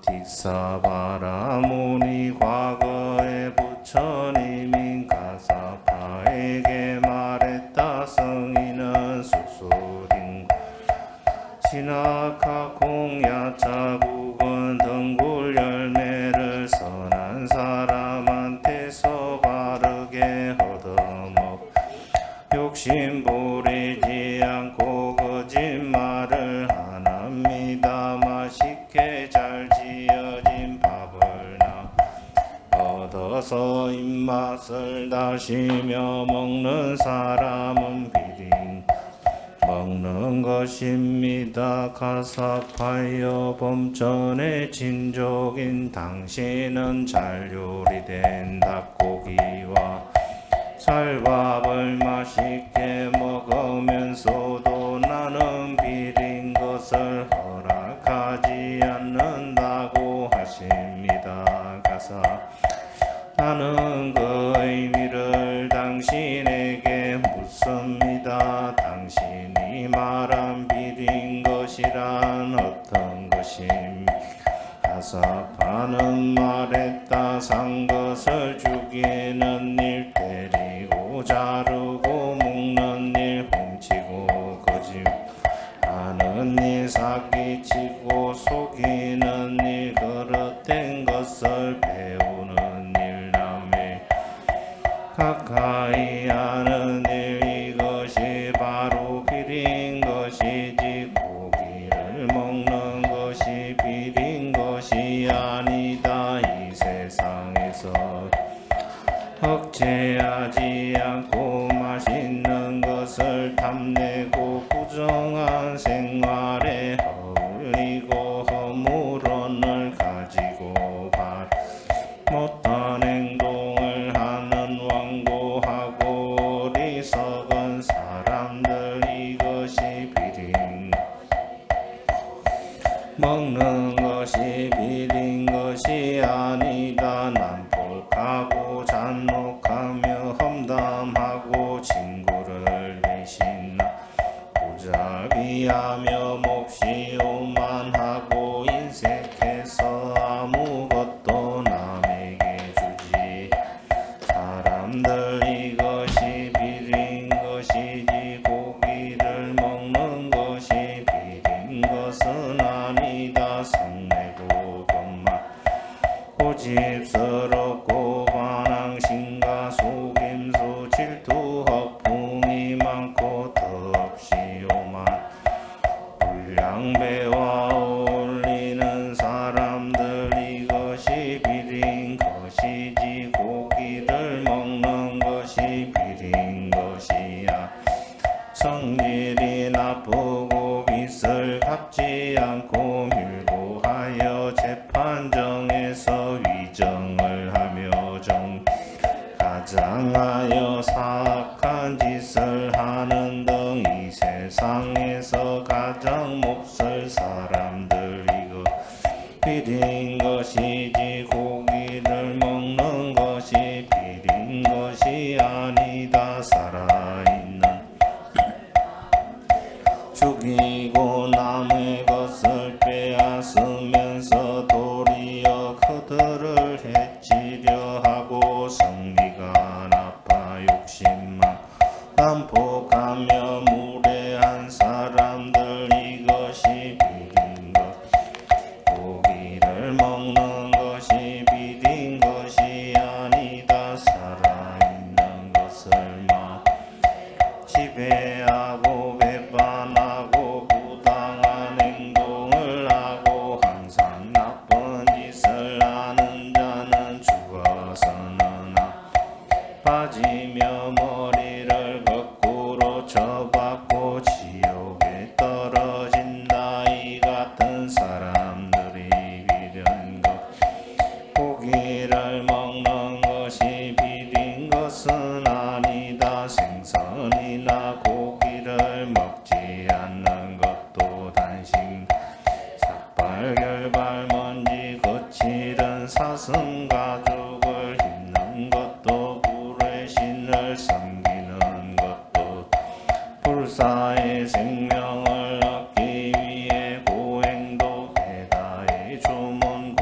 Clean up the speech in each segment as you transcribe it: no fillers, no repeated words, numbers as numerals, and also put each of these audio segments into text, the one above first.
딕사바라무니 과거의 부처님인 가사파에게 말했다. 성인은 수수린 진학하 공야차 국은 등굴 열매를 선한 사람한테서 바르게 얻어먹 욕심 부리지 않고 거짓말을 안 합니다. 맛있게 잘 지어진 밥을 얻어서 입맛을 다시며 먹는 사람은 비린 먹는 것입니다. 가사파여 범전의 친족인 당신은 잘 요리된 닭고기와 쌀밥을 맛있게 먹으면서도 나는 비린 것을 허락하지 않는다고 하십니다. 가사 나는 그 의미를 당신에게 묻습니다. 당신이 말한 비린 것이란 어떤 것입니까? 가사파는 말했다. 산 것을 죽이는 일, 때리고 자르고 묶는 일, 훔치고 거짓하는 일, 사기치고 속이는 일, 그릇된 것을 배우는 일, 남의 가까이 하는 일, 이것이 바로 비린 것이지 고기를 먹는 것이 비린 것이 아니다. 이 세상에서 억제하지 않고 맛있는 것을 탐내고 부정한 생활에 어울리고 허물언을 가지고 발 못한 행동을 하는 완고하고 어리석은 사람들, 이것이 비린 먹는 것이 비린 것이 아니다. 난폭하고 잔혹하며 험담하고 친구를 배신하고 무자비하며 몹시 오만하고 인색해서 아무것도 남에게 주지 사람들, 이것이 비린 것이지 고기를 먹는 것이 비린 것은 아니다. 성내고 겁만 고집스럽고 반항심과 속임수 질투 허풍이 많고 더없이 오만 불량배와 어울리는 사람들, 이것이 비린 것이지 고기를 먹는 것이 비린 것이야. 성질이 나쁘고 빚을 갚지 않고 밀고 하여 재판정에서 위정을 하며 가장하여 사악한 짓을 하는 등 이 세상에서 가장 몹쓸 사람들, 이거 비린 것이지 고기를 먹는 것이 비린 것이 아니다. 살아있는 죽이고 남의 것을 빼앗으면서 도리어 그들을 해치려 하고 성리가 나빠 욕심만 난폭하며 무례한 사람들, 이것이 비린 것. 고기를 먹는 것이 비린 것이 아니다. 살아있는 것을 지배하고 배반하고 부당한 행동을 하고 항상 나쁜 짓을 하는 자는 죽어서는 빠지며 머리를 거꾸로 쳐박고 지옥에 떨어진다. 이 같은 사람들이 비린 것. 고기를 먹는 것이 비린 것은 아니다. 생선이나 고기를 먹지 않는 것도 단신 삭발결발 먼지 거칠은 사슴 가죽을 입는 것도 불의 신을 섬기는 것도 불사의 생명을 얻기 위해 고행도 배다의 주문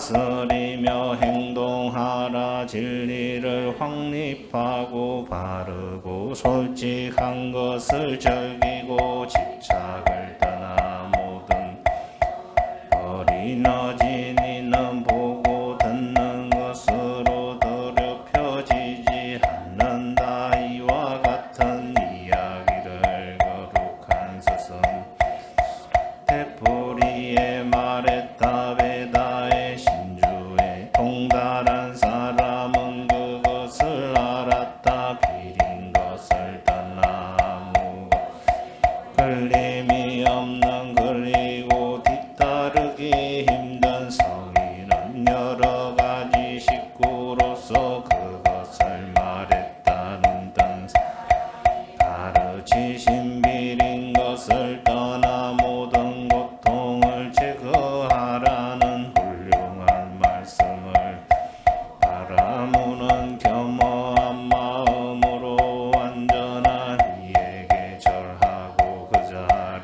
다스리며 행동하라. 진리를 확립하고 바르고 솔직한 것을 즐기고 집착을 떠나 모든 버리너진 이는 보고 듣는 것으로 더럽혀지지 않는다. 이와 같은 이야기를 거룩한 스승 테푸리에 말했다. 베다의 신주에 통달한 사람은 그것을 알았다. 비린 것을 떠나 아무것 걸림이 없는 그리고 뒤따르기 힘든 성인은 여러 가지 식구로서 그것을 말했다는 등 가르치신 비린 것을 떠나 모든 고통을 제거하라는 훌륭한 말씀을 바라무는 겸허한 마음으로 완전한 이에게 절하고 그 자리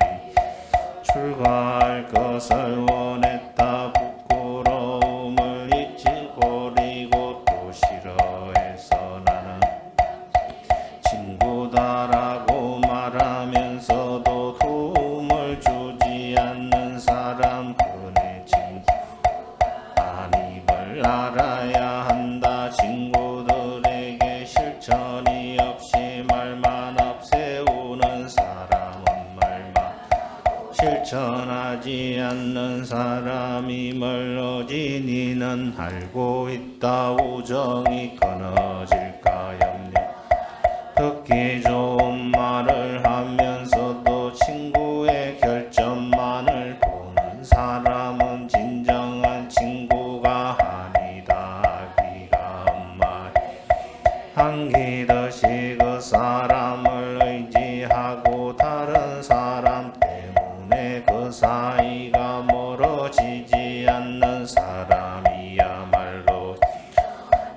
출가할 것을 원했다. 부끄러움을 잊지 버리고 또 싫어해서 나는 친구다라고 말하면서도 도움을 주지 않는 사람 그네 친구 아님을 알아야 한다. 친구들에게 실천이 없이 말만 앞세우는 사람은 말만 실천하지 않는 사람임을 어진이는 알고 있다. 우정이 끊어질까 염려 듣기 좋은 말을 하면서도 친구의 결점만을 보는 사람은 진정한 친구가 아니다. 하기가 말 한기듯이 그 사람을 의지하고 다른 사람 때문에 그 사이가 멀어지지 않는 사람이야말로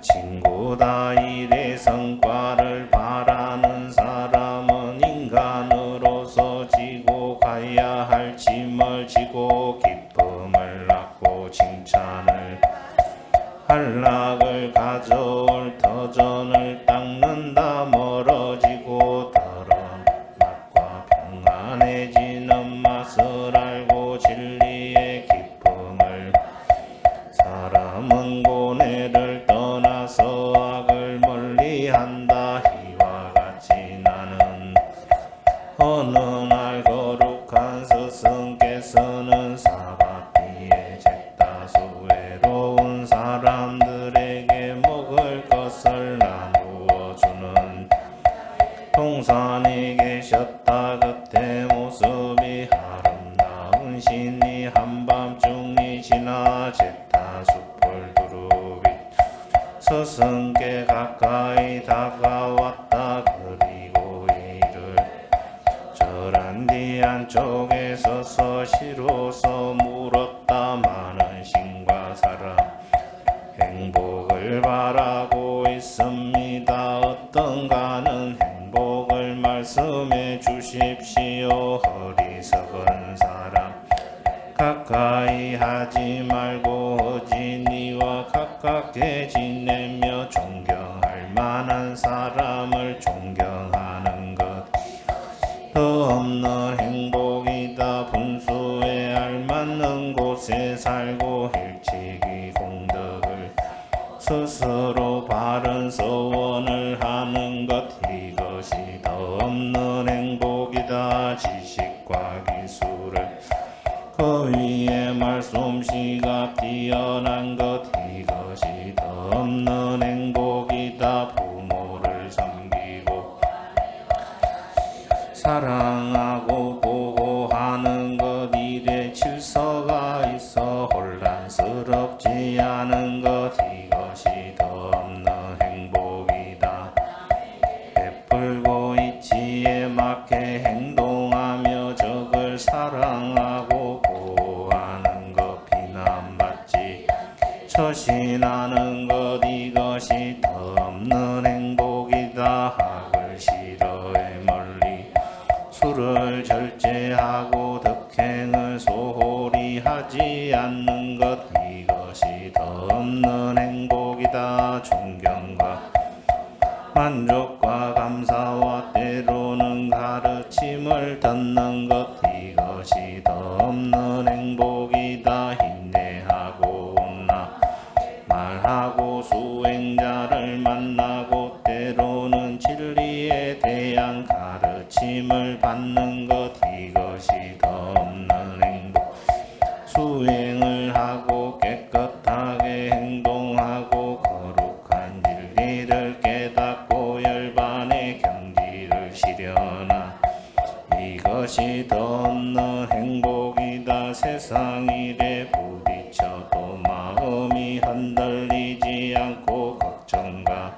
친구다. 일의 성과를 바라는 사람은 인간으로서 지고 가야 할 짐을 지고 기쁨을 낳고 칭찬을 한락을 가져올 터전을 닦는다. 멀어지고 더러운 맛과 평안해지는 맛을 알고 진리의 기쁨을 사람은 고뇌를 떠나서 악을 멀리한다. 이와 같이 나는 어느 날 거룩한 스승께서는 사바티에 잿다수 외로운 사람들에게 먹을 것을 나누어 주는 동산에 계셨다. 그때 모습이 아름다운 신이 한밤중이 지나 잿다숲을 두루비 스승께 가까이 다가왔다. 그리고 이를 절한 뒤 안쪽에 서서 시로서 물었다. 많은 신과 사람 행복을 바라고 있습니다. 어떤가는 행복을 말씀해 주십시오. 어리석은 사람 가까이 하지 말고 어진이와 가깝게 지내며 존경할 만한 사람을 존경하는 것 더 없는 행복이다. 분수에 알맞는 곳에 살고 일찍이 공덕을 스스로 바른 서원을 하는 것 이것이 더 없는 행복이다. 지식과 기술을 그 위에 말솜씨가 뛰어난 것 이것이 더 없는 행복이다. 부모를 섬기고 사랑하고 보호하는 것 일에 질서가 있어 혼란스럽지 않은 것 이것이 더 없는 행복이다. 베풀고 이치에 맞게 행동하며 적을 사랑하고 보호하는 것 비난받지 처신하는 것 이것이 더 없는 행복이다. 악을 싫어해 멀리 술을 절제하고 덕행을 소홀히 하지 않는 것 이것이 더 없는 행복이다. 존경과 만족과 감사와 때로는 가르침을 듣는 것, 이것이 더 없는 행복이다. 인내하고 말하고 수행자를 만나고 때로는 진리에 대한 가르침을 받는 것, 이것이 더 없는 행복. 수행을 하고 깨끗하게 행동하고 거룩한 진리를 깨닫고 열반의 경지를 실현하, 이것이 더 없는 행복이다. 세상 일에 부딪혀도 마음이 흔들리지 않고 걱정과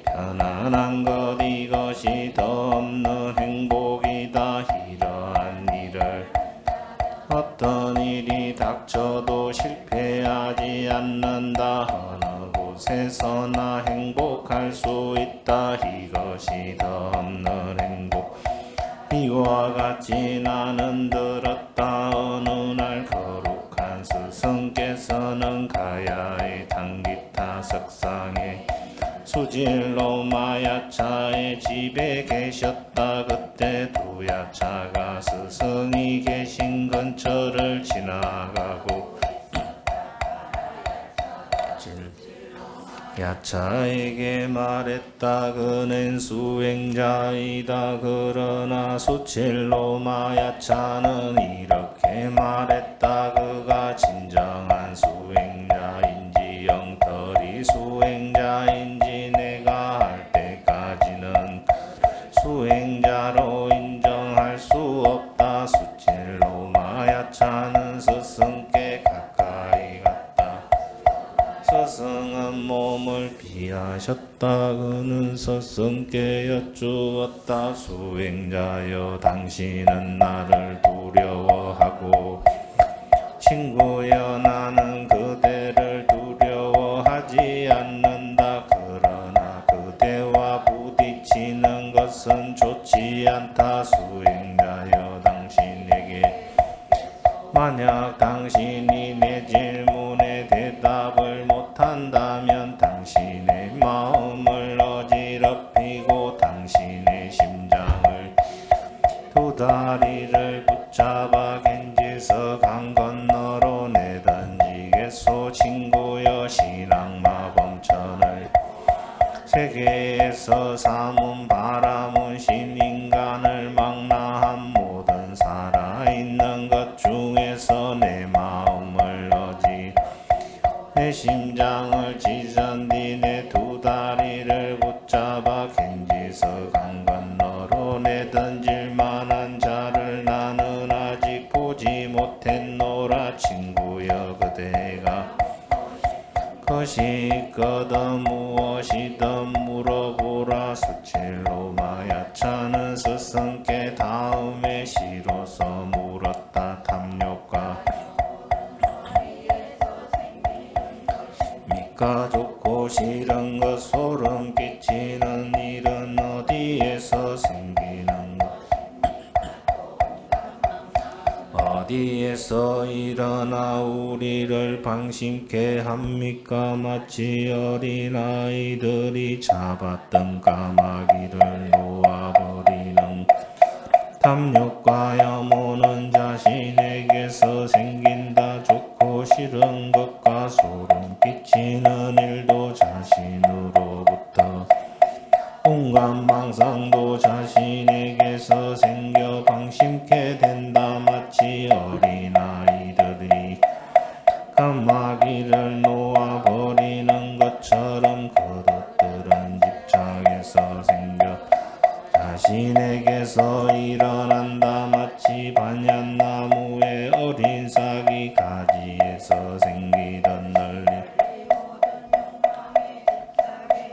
편안한 것, 이것이 더 없는 행복이다. 이러한 일을 어떤 일이 닥쳐도 실패하지 않는다. 어느 곳에서나 행복할 수 있다. 이것이 더 없는 행복. 이와 같이 나는 들었다. 어느 날 거룩한 스승께서는 가야의 당기타 석상에 수질로 마야차의 집에 계셨다. 그때 두 야차가 스승이 계신 근처를 지나가고 야차에게 말했다. 그는 수행자이다. 그러나 수칠로마 야차는 이렇게 말했다. 그가 진정한 수행자인지 영털이 수행자인지 내가 할 때까지는 수행자로 인정할 수 없다. 수칠로마 야차는 스승께 가까이 갔다. 스승은 몸을 피하셨다. 그는 스승께 여쭈었다. 수행자여, 당신은 나를 두려워하고 친구여, 나는 그대를 두려워하지 않는다. 그러나 그대와 부딪히는 것은 좋지 않다. 수행자여, 당신에게 만약 당신이 내 질문에 대답을 못한다면 당신의 마음을 어지럽히고 당신의 심장을 두 다리를 붙잡아 겐지서 강 건너로 내던지겠소. 친구여, 신앙마범천을 세계에서 삼은 바라무신 인간을 망라한 모든 살아있는 것 중에서 내 마음을 내 심장을 지선디 내 두 다리를 붙잡아 겐지서 강 건너로 내던질 만한 자를 나는 아직 보지 못했노라. 친구여, 그대가 것이 있거든 무엇이든 물어보라. 수칠로마 야차는 스승께 다음에 시로서 물었다. 탐욕과 미가 좋고 싫은 것, 소름 끼치는 일은 어디에서 생기는 것, 어디에서 일어나 우리를 방심케 합니까? 마치 어린아이들이 잡았던 까마귀를 놓아버리는 탐욕과 염원은 자신에게서 생긴다. 좋고 싫은 것과 소름 끼치는 일도 자신으로부터, 온갖 망상도 자신에게서 생겨 방심케 된다. 마치 어린아이들이 까마귀를 놓아버리는 것처럼 그것들은 집착에서 생겨 자신에게서 일어난다. 마치 반얀나무의 어린 싹이 가지에서 생기던 널리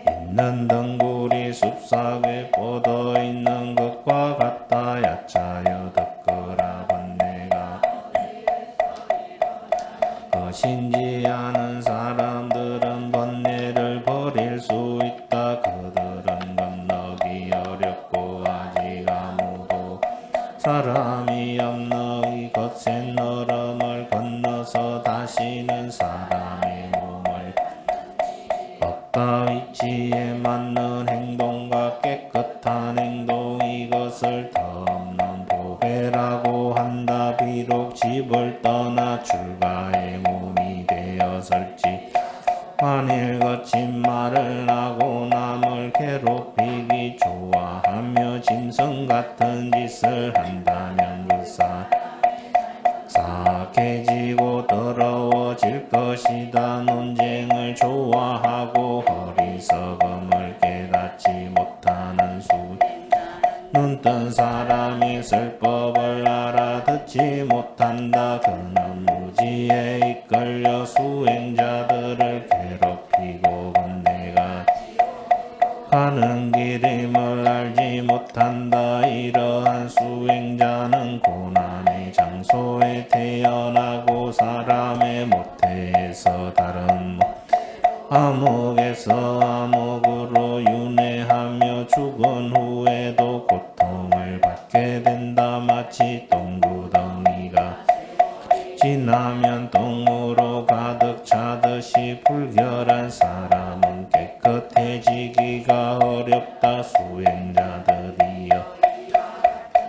있는 덩굴이 숲삭에 뻗어있는 것과 같다. 야차여, 듣거라. 번뇌가 것인지 아는 사람들은 번뇌를 버릴 수 있다. 그들은 건너기 어렵고 아직 아무도 사람이 없는 이 거센 너름을 건너서 다시는 사람의 몸을 쾌락배라고 한다. 비록 집을 떠나 출가의 몸이 되어설지 만일 거친 말을 하고 남을 괴롭히기 좋아하며 짐승 같은 짓을 한다면 그 사악해지고 더러워질 것이다. 논쟁을 좋아하고 어리석음을 깨닫지 못하는 눈뜬 사람이 설법을 알아듣지 못한다. 그는 무지에 이끌려 수행자들을 괴롭히고 내가 가는 길임을 알지 못한다. 이러한 수행자는 고난의 장소에 태어나고 사람의 모태에서 다른 암흑에서 암흑으로 윤회하며 죽은 후에도 고통을 받게 된다. 마치 똥구덩이가 지나면 똥으로 가득 차듯이 불결한 사람은 깨끗해지기가 어렵다. 수행자들이여,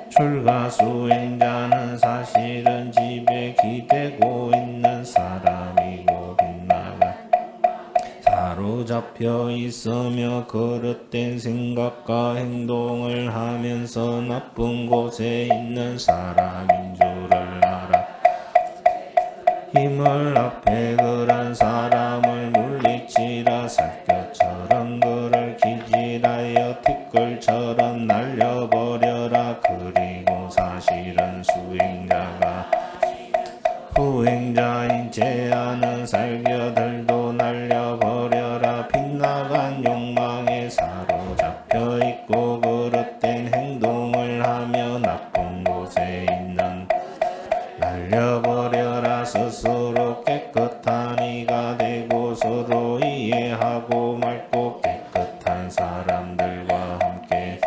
출가 수행자는 사실은 집에 기대고 있는 사람이고 빗나가 사로잡혀 있으며 그릇된 생각과 행동을 하면서 나쁜 곳에 있는 사람인 줄을 알아. 힘을 앞에 그런 사람을 물리치라. 살갗처럼 그를 기질하여 티끌처럼 날려버려라. 그리고 사실은 후행자인 제 아는 살겨들도 날려버려라. 빗나간 욕망에 사로잡혀 있고 그릇된 행동을 하며 나쁜 곳에 있는 날려버려라. 스스로 깨끗한 이가 되고 서로 이해하고 맑고 깨끗한 사람들과 함께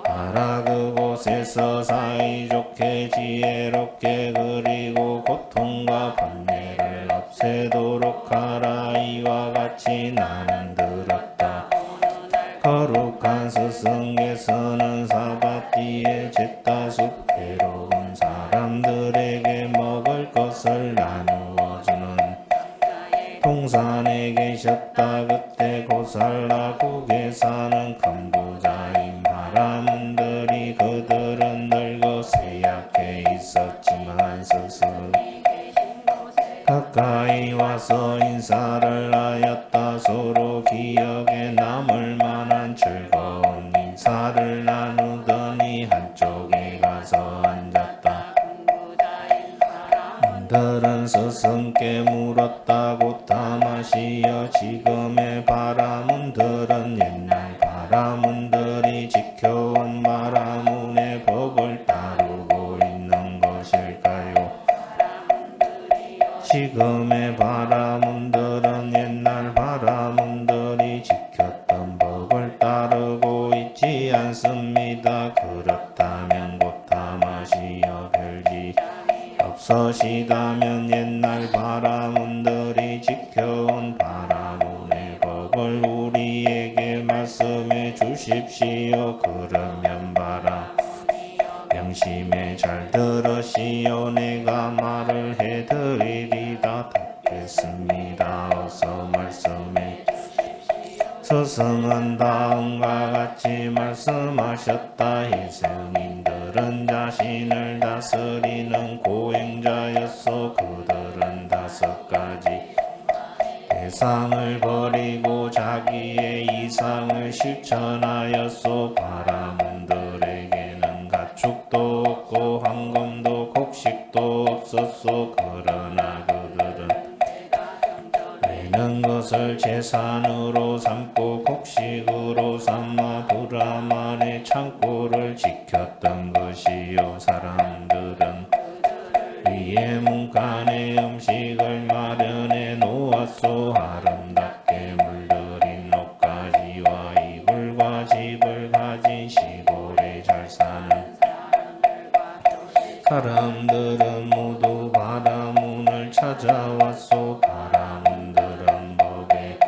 하라. 그곳에서 사이좋게 지혜롭게 그리고 고통과 번뇌를 없애도록 하라. 이와 같이 나는 들었다. 거룩한 스승께서는 사바티의 잿다숲 괴로운 사람들에게 먹을 것을 나누어주는 동산에 계셨다. 그때 고살라국에 사는 큰 부자인 바라문들이 그들은 늙어 쇠약해 있었지만 스스로 가까이 와서 인사를 하였다. 서로 기억에 남을 만한 즐거운 인사를 나누더니 한쪽에 가서 앉았다. 들은 스승께 물었다. 고타마시여, 지금의 바라문들은 옛날 바라문들이 지켜온 바라문의 법을 따르고 있는 것일까요? 지금의 바라문들은 옛날 바라문들이 지켰던 법을 따르고 있지 않습니다. 그렇다면 고타마시여, 별지 없으시다면 옛날 바라문들이 지켜온 바라문의 법을 우리에게 말씀해 주십시오. 그러면 명심에 잘 들으시오. 내가 말을 해드리리다. 듣겠습니다. 어서 말씀해. 스승은 다음과 같이 말씀하셨다. 이 스님들은 자신을 다스리는 고행자였소. 그들은 5가지 대상을 버리고 자기의 이상을 실천하였소. 바라문들에게는 가축도 없고 황금도 곡식도 없었소. 그러나 그들은 매는 것을 재산으로 삼고 곡식으로 삼아 브라만의 창고를 지켰던 것이요. 사람들은 위에 문간에 음식을 마련해 놓았소. 아름답게 물들인 옷가지와 이불과 집을 가진 시골에 잘 사는 사람들은 모두 바라문을 찾아왔소. 바라문들은 법에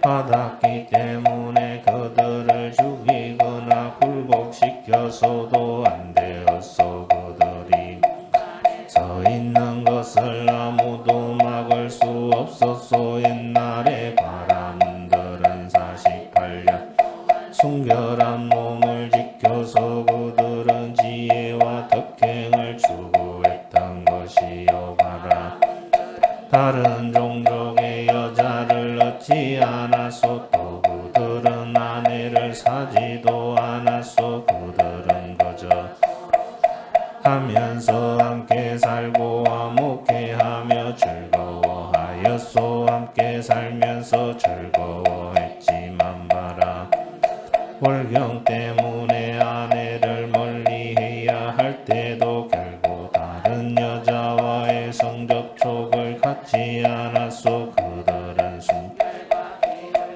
받았기 때문에 그들을 죽이거나 굴복시켜서도 안 되었소. 하면서 함께 살고 화목해하며 즐거워하였소. 함께 살면서 즐거워했지만 봐라, 월경 때문에 아내를 멀리해야 할 때도 결국 다른 여자와의 성접촉을 갖지 않았소. 그들은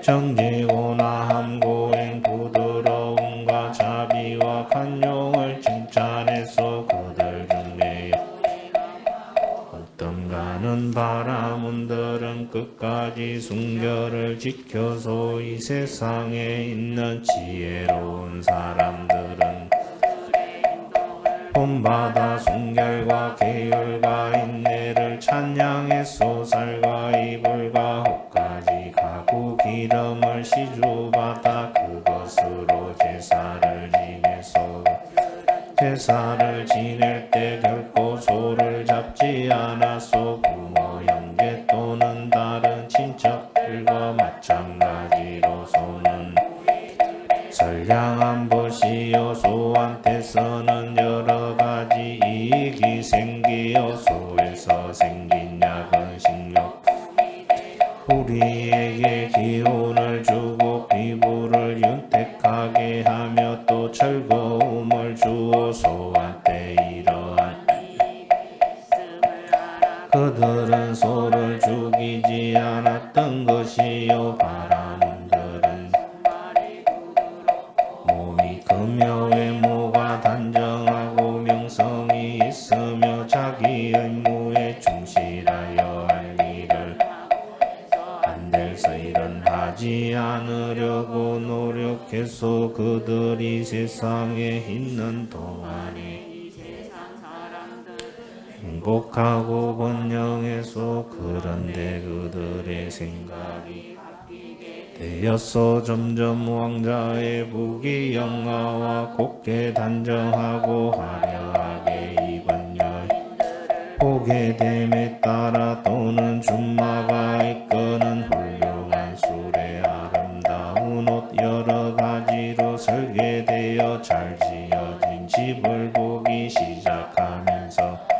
정직오나 함고행 부드러움과 자비와 간용을 칭찬했소. 그들 중에 어떤가는 바라문들은 끝까지 순결을 지켜서 이 세상에 있는 지혜로운 사람들은 본받아 순결과 계율과 인내를 찬양했소. 살과 이불과 혹까지 가구 기름을 시주받아 그것으로 제사를 지냈소. 제사를 지낼 때 결코 소를 잡지 않았소. 부모 형제 또는 다른 친척들과 마찬가지로 소는 선량한 것이요 소한테서는 여러가지 이익이 생기어 소에서 생긴 약은 식욕 우리에게 기운을 주고 피부를 윤택하게 하며 또 즐거움을 주어 소한테 이러한 그들은 소를 죽이지 않았던 것이요 바라문들은 몸이 크며 외모가 단정하고 명성이 있으며 자기 의무에 충실하여 할 일을 안돼서 일은 하지 않으려고 노력해서 그들이 세상에 있는 동안에 행복하고 번영해서 그런데 그들의 생각이 되었어. 점점 왕자의 북이 영화와 곱게 단정하고 화려하게 입은 여인 보게 됨에 따라 또는 줌마가 이끄는 훌륭한 술에 아름다운 옷 여러 가지로 설계되어 잘 지어진 집을 보기 시작하면서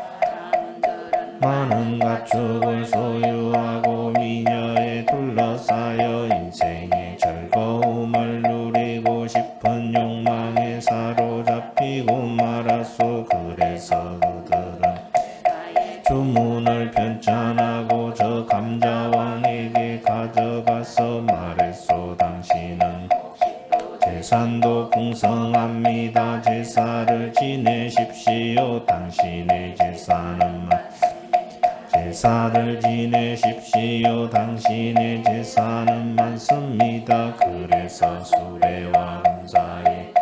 많은 가축을 소유하고 미녀에 둘러싸여 인생의 즐거움을 누리고 싶은 욕망에 사로잡히고 말았소. 그래서 그들은 주문을 편찬하고 저 감자왕에게 가져가서 말했소. 당신은 재산도 풍성합니다. 제사를 지내십시오. 당신의 제사를 지내십시오. 당신의 제사는 많습니다. 그래서 수레와 금사에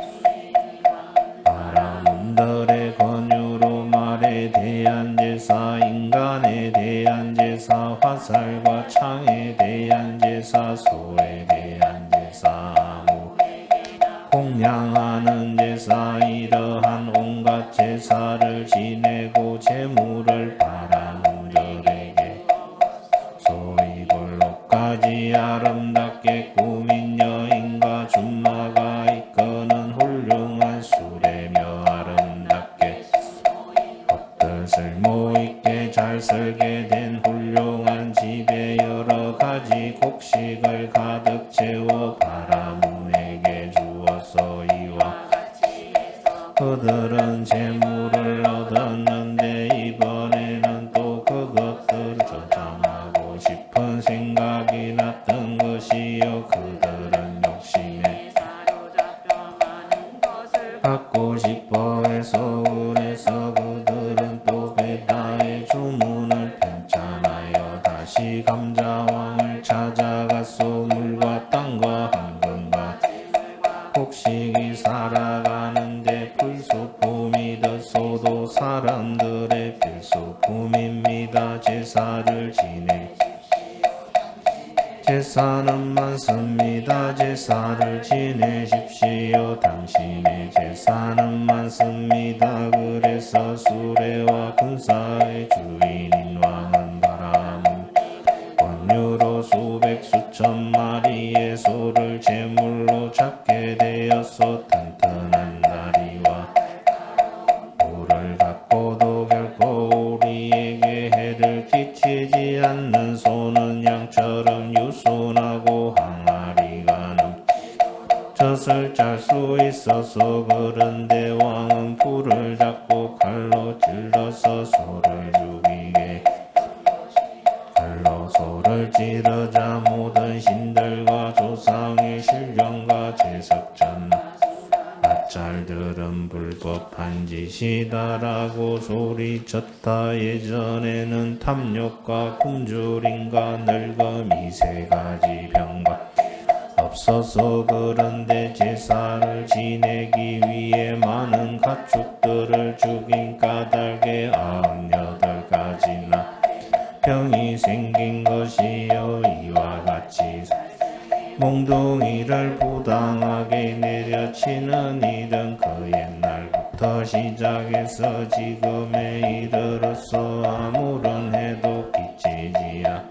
바라문들의 권유로 말에 대한 제사, 인간에 대한 제사, 화살과 창에 대한 제사, 소에 대한 제사, 공양하는 제사, 이러한 온갖 제사를 지내고 재물을 바라문들에게 소위 볼록까지 아름답게 꾸민 여인과 줌마가 이끄는 훌륭한 수레며 아름답게 옷들 쓸모있게 잘 설계된 훌륭한 집에 여러 가지 곡식을 가득 채워 바라문에게 주었소. 이와 그들은 재물을 얻었는데 이번에는 또 그것들을 저장하고 싶은 생각이 났던 것이요. 그들은 욕심에 갖고 싶어 해서 그래서 그들은 또 베다의 주문을 편찬하여 다시 감자왕을 찾아갔소. 물과 땅과 황금과 곡식이 살아가는데 필수품이 덧소도 사람들의 필수품입니다. 제사는 많습니다. 제사를 지내십시오. 당신의 제사는 많습니다. 그래서 수레와 군사의 주인인 왕은 바라문 권유로 수백 수천 마리의 소를 제물로 잡게 되었소. 튼튼한 다리와 볼을 갖고 계시다라고 소리쳤다. 예전에는 탐욕과 굶주림과 늙음이 세 가지 병과 없어서 그런데 제사를 지내기 위해 많은 가축들을 죽인 까닭에 98가지나 병이 생긴 것이요. 이와 같이 몽둥이를 부당하게 내려치는 일은 그 옛날부터 시작해서 지금에 이르러서 아무런 해도 끼치지야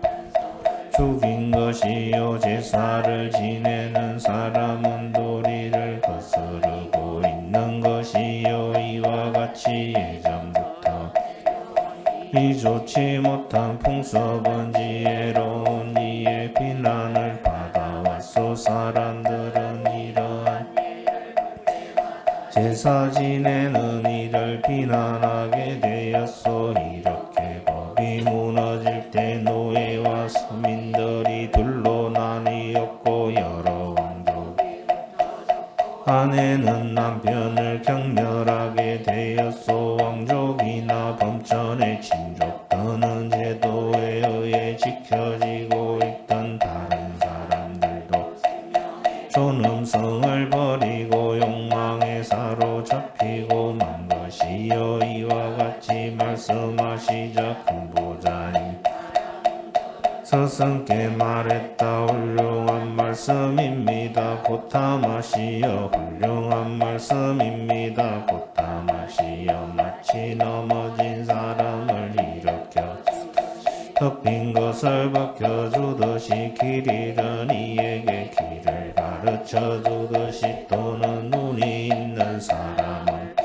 죽인 것이요. 제사를 지내는 사람은 도리를 거스르고 있는 것이요. 이와 같이 예전부터 이 좋지 못한 풍습은 지혜로운 이의 비난을 받아왔소. 사람들은 이러한 제사 지내는 일을 비난하게 되었소. 이렇게 법이 무너질 때 노예와 서민들이 둘로 나뉘었고 여러 왕족 아내는 남편을 경멸하게 되었소. 왕족이나 범천의 친족 또는 제도에 의해 지켜지고 있던 다른 사람들도 존엄성을 버리고 욕망에 사로잡히고 만 것이요. 이와 같이 말씀하시자 큰 보좌님 스승께 말했다. 훌륭한 말씀입니다. 고타마시여. 훌륭한 말씀입니다. 고타마시여. 마치 넘어진 사람을 일으켜 덮인 것을 벗겨주듯이 길 잃은 이에게 길을 가르쳐주듯이 또는 눈이 있는 사람은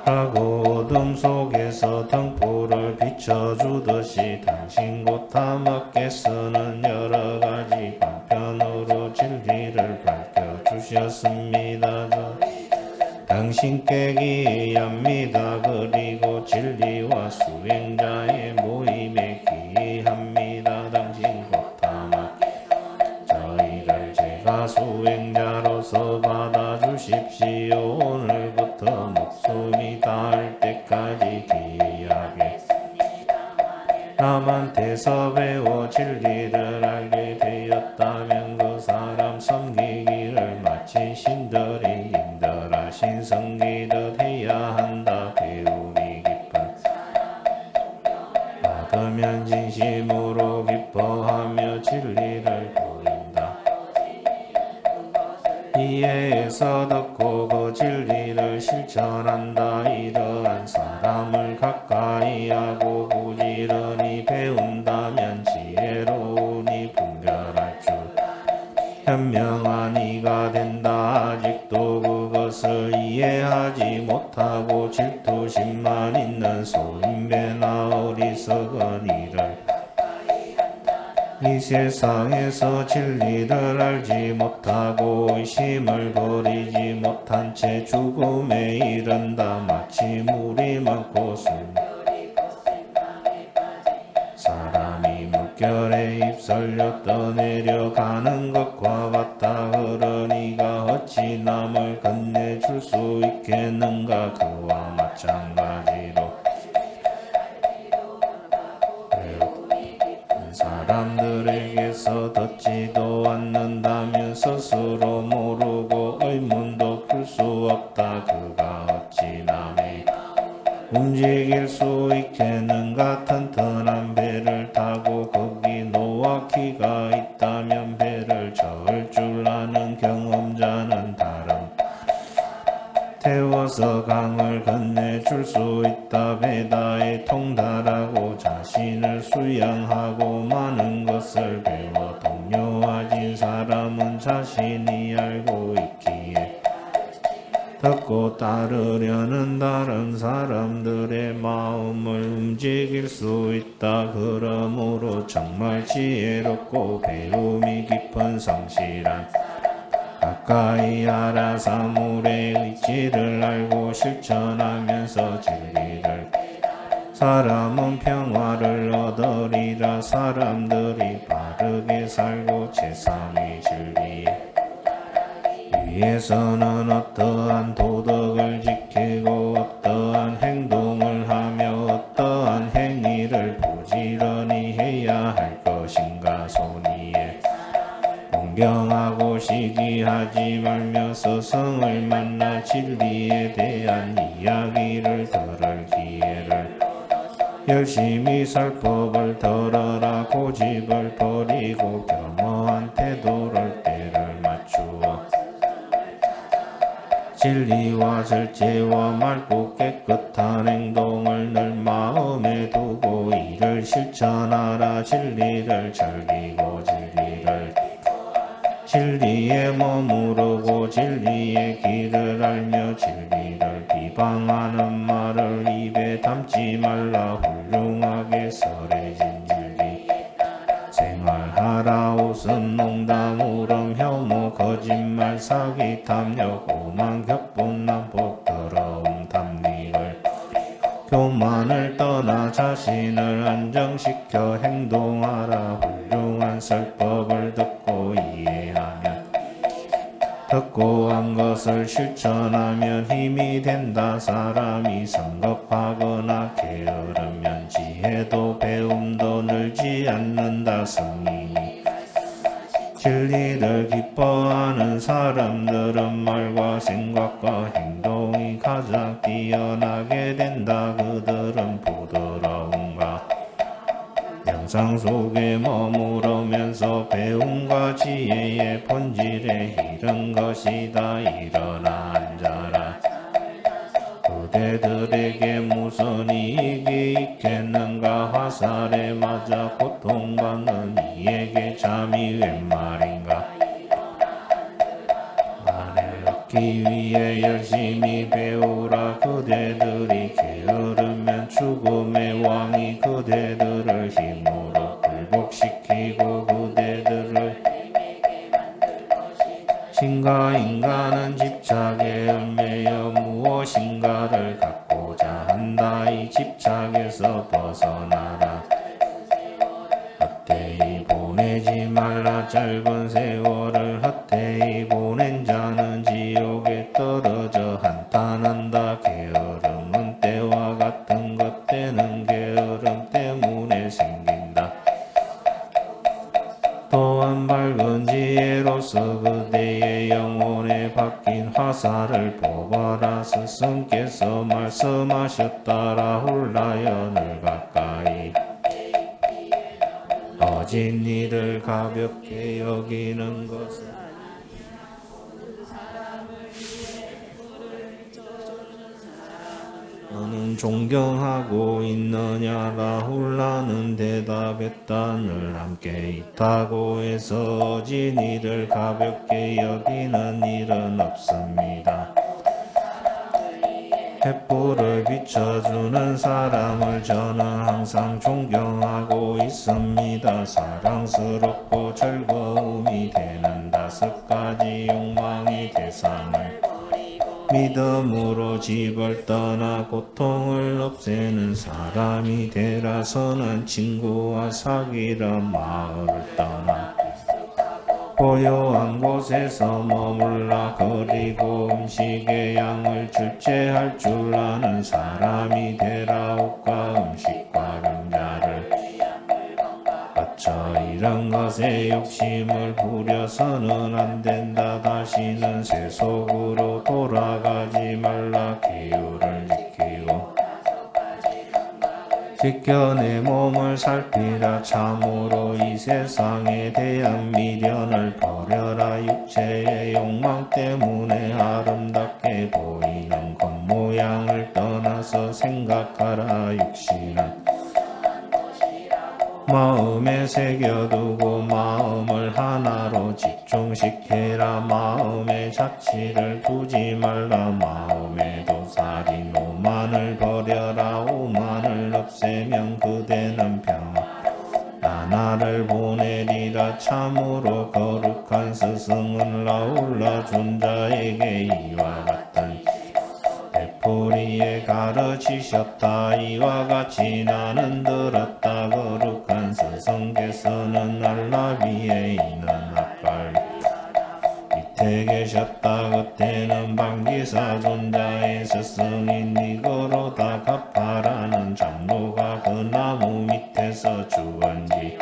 라고 어둠 속에서 등불을 비춰주듯이 당신 고타마께 쓰는 여러 가지 방편으로 진리를 밝혀주셨습니다. 당신께 기이합니다. 그리고 진리와 수행자의 모임에 기이합니다. 당신 고타마 저희를 제가 수행자로서 받아주십시오. 오늘부터 목숨이 닿을 때까지 기이하게 남한테서 배워 진리를 알게 되었다면 그 사람 섬기기를 마치 신들이 인들하신 성기듯 해야 한다. 배움이 깊은 받으면 진심으로 기뻐하며 진리를 보인다. 이해해서 듣고 그 진리를 실천한다. 이러한 사람을 가까이 하고 부지런히 배운다면 지혜로우니 분별할 줄 현명한 이가 된다. 아직도 그것을 이해하지 못하고 질투심만 있는 소인배나 어리석은 이를 이 세상에서 진리를 알지 못하고 의심을 버리지 못한 채 죽음에 이른다. 마치 물이 많고 사람이 물결에 휩쓸려 떠내려가는 것과 같다. 그러니가 어찌 남을 건네줄 수 있겠는가. 그와 마찬가지로 사람들에게서 듣지도 않는다면 스스로 모르고 의문도 풀 수 없다. 그가 어찌 남의 움직일 수 있겠는가. 튼튼한 배를 타고 거기 노악기가 있다면 배를 저을 줄 아는 경험자는 다름 태워서 강을 건네줄 수 있다. 배다에 통달하고 자신을 수양하고 많은 것을 배워 동료화진 사람은 자신이 알고 있기에 듣고 따르려는 다른 사람들의 마음을 움직일 수 있다. 그러므로 정말 지혜롭고 배움이 깊은 성실한 가까이 알아 사물의 의지를 알고 실천하면서 진리를 사람은 평화를 얻으리라. 사람들이 바르게 살고 제3의 진리에 위해서는 어떠한 도덕을 지키고 이야기를 들을 기회를 열심히 살 법을 들어라. 고집을 버리고 겸허한 태도를 때를 맞추어 진리와 절제와 맑고 깨끗한 행동을 늘 마음에 두고 이를 실천하라. 진리를 즐기고 진리에 머무르고 진리의 길을 알며 진리를 비방하는 말을 입에 담지 말라. 훌륭하게 설해진 진리 생활하라. 웃음 농담 울음 혐오 거짓말 사기 탐욕 오만 격분 난폭 더러움 탐닉을 교만을 떠나 자신을 안정시켜 행동하라. 훌륭한 설법을 듣고 이해하면 듣고한 것을 실천하면 힘이 된다. 사람이 성급하거나 게으르면 지혜도 배움도 늘지 않는다. 성인이 진리를 기뻐하는 사람들은 말과 생각과 행동이 가장 뛰어나게 된다. 그들은 부드러움과 영상 속에 머무르면서 배움과 지혜의 본질에 이른 것이다. 일어나 앉아라. 그대들에게 무슨 이익이 있겠는가. 화살에 맞아 고통받는 이에게 잠이 웬 말인가. 만을 얻기 위해 열심히 배우라. 그대들이 게으르면 죽음의 왕이 그대들을 힘으로 굴복시키고 그대들을 신과 인간은 집착에 얽매여 무엇인가를 갖고자 한다. 이 집착에서 벗어나라. 헛되이 보내지 말라. 짧은 세월을 헛되이 보낸 자는 지옥에 떨어져 한탄한다. 게으름은 때와 같은 것. 때는 게으름 때문에 생긴다. 또한 밝은 지혜로서 그대의 영혼에 박힌 화살을 뽑아라. 스승께서 말씀하셨다라. 홀라여 늘 가까이 어진 일을 가볍게 여기는 것은 너는 존경하고 있느냐라. 훌라는 대답했다. 늘 함께 있다고 해서 어진 일을 가볍게 여기는 일은 없습니다. 횃불을 비춰주는 사람을 저는 항상 존경하고 있습니다. 사랑스럽고 즐거움이 되는 5가지 욕망의 대상을 믿음으로 집을 떠나 고통을 없애는 사람이 되라. 선한 친구와 사귀라. 마을을 떠나 고요한 곳에서 머물라. 그리고 음식의 양을 절제할 줄 아는 사람이 되라. 옷과 음식과 금자를 바쳐 이런 것에 욕심을 부려서는 안 된다. 다시는 세속으로 돌아가지 말라. 계율을 지켜 내 몸을 살피라. 참으로 이 세상에 대한 미련을 버려라. 육체의 욕망 때문에 아름답게 보이는 겉모양을 떠나서 생각하라. 육신은 마음에 새겨두고 마음을 하나로 집중시켜라. 마음에 자취를 두지 말라. 마음에 도살인 오만을 버려라. 오만을 없애면 그대는 평화 나를 보내리라. 참으로 거룩한 스승은 라울라 존자에게 이와 같은 베풀이에 가르치셨다. 이와 같이 나는 들었다. 거룩한 스승께서는 알라비에 있는 앞갈 밑에 계셨다. 그때는 방기사 존자의 스승인 니거로다 가파라는 장로가 그 나무 밑에서 죽은지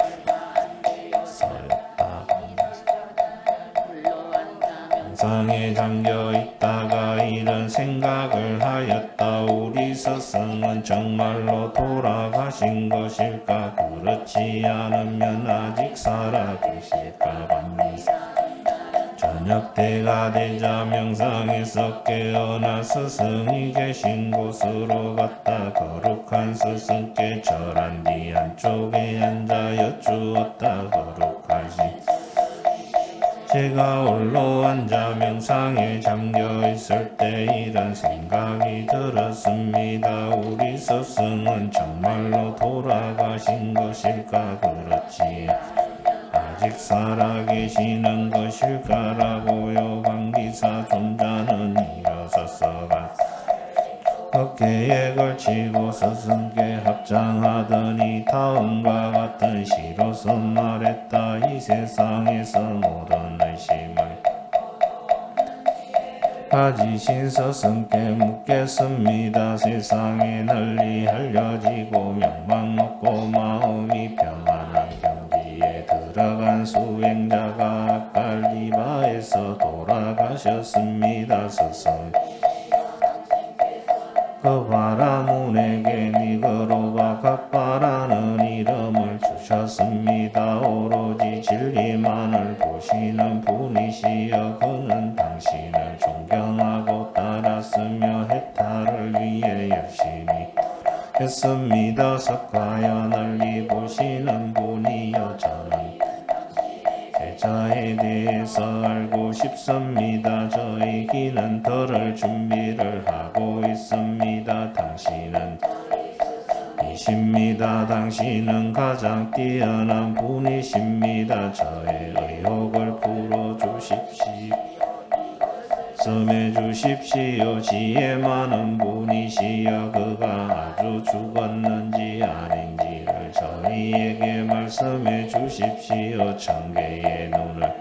상에 잠겨 있다가 이런 생각을 하였다. 우리 스승은 정말로 돌아가신 것일까? 그렇지 않으면 아직 살아계실까? 반미사 저녁 때가 되자 명상에서 깨어나 스승이 계신 곳으로 갔다. 거룩한 스승께 절한 뒤 한쪽에 앉아 여쭈었다. 거룩하신 제가 홀로 앉아 명상에 잠겨 있을 때 이런 생각이 들었습니다. 우리 스승은 정말로 돌아가신 것일까? 그렇지 아직 살아계시는 것일까라고요. 관기사 존자는 일어섰어가 어깨에 걸치고 스승께 합장하더니 다음과 같은 시로서 말했다. 이 세상에서 모든 의심을 가지신 스승께 묻겠습니다. 세상에 널리 알려지고 명망 높고 마음이 평안한 경지에 들어간 수행자가 갈리바에서 돌아가셨습니다. 스승 그 바라문에게 니그로바 갑바라는 이름을 주셨습니다. 오로지 진리만을 보시는 분이시여 그는 당신을 존경하고 따랐으며 해탈을 위해 열심히 했습니다. 석가여 널리 보시는 분이여 저는 제자에 대해서 알고 싶습니다. 저희 기는 들을 준비를 하고 있습니다. 당신은 이십니다. 당신은 가장 뛰어난 분이십니다. 저의 의혹을 풀어주십시오. 말씀해주십시오. 지혜 많은 분이시여 그가 아주 죽었는지 아닌지를 저희에게 말씀해주십시오. 천개의 눈을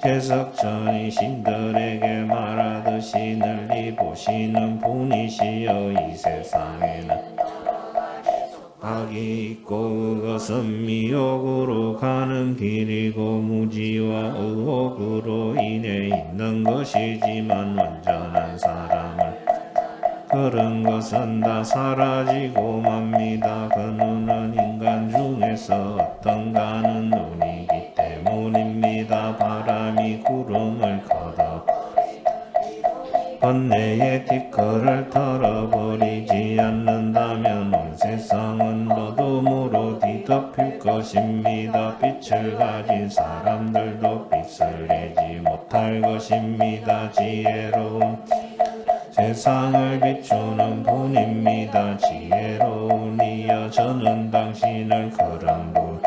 제석전이 신들에게 말하듯이 널리 보시는 분이시여 이 세상에는 악이 있고 그것은 미혹으로 가는 길이고 무지와 의혹으로 인해 있는 것이지만 완전한 사람을 그런 것은 다 사라지고 맙니다. 그 눈은 인간 중에서 어떤가는 눈이기 때문입니다. 바람이 구름을 걷어 번뇌의 티끌을 털어버리지 않는다면 온 세상은 어둠으로 뒤덮일 것입니다. 빛을 가진 사람들도 빛을 내지 못할 것입니다. 지혜로운 세상을 비추는 분입니다. 지혜로운 이여 저는 당신을 그런 분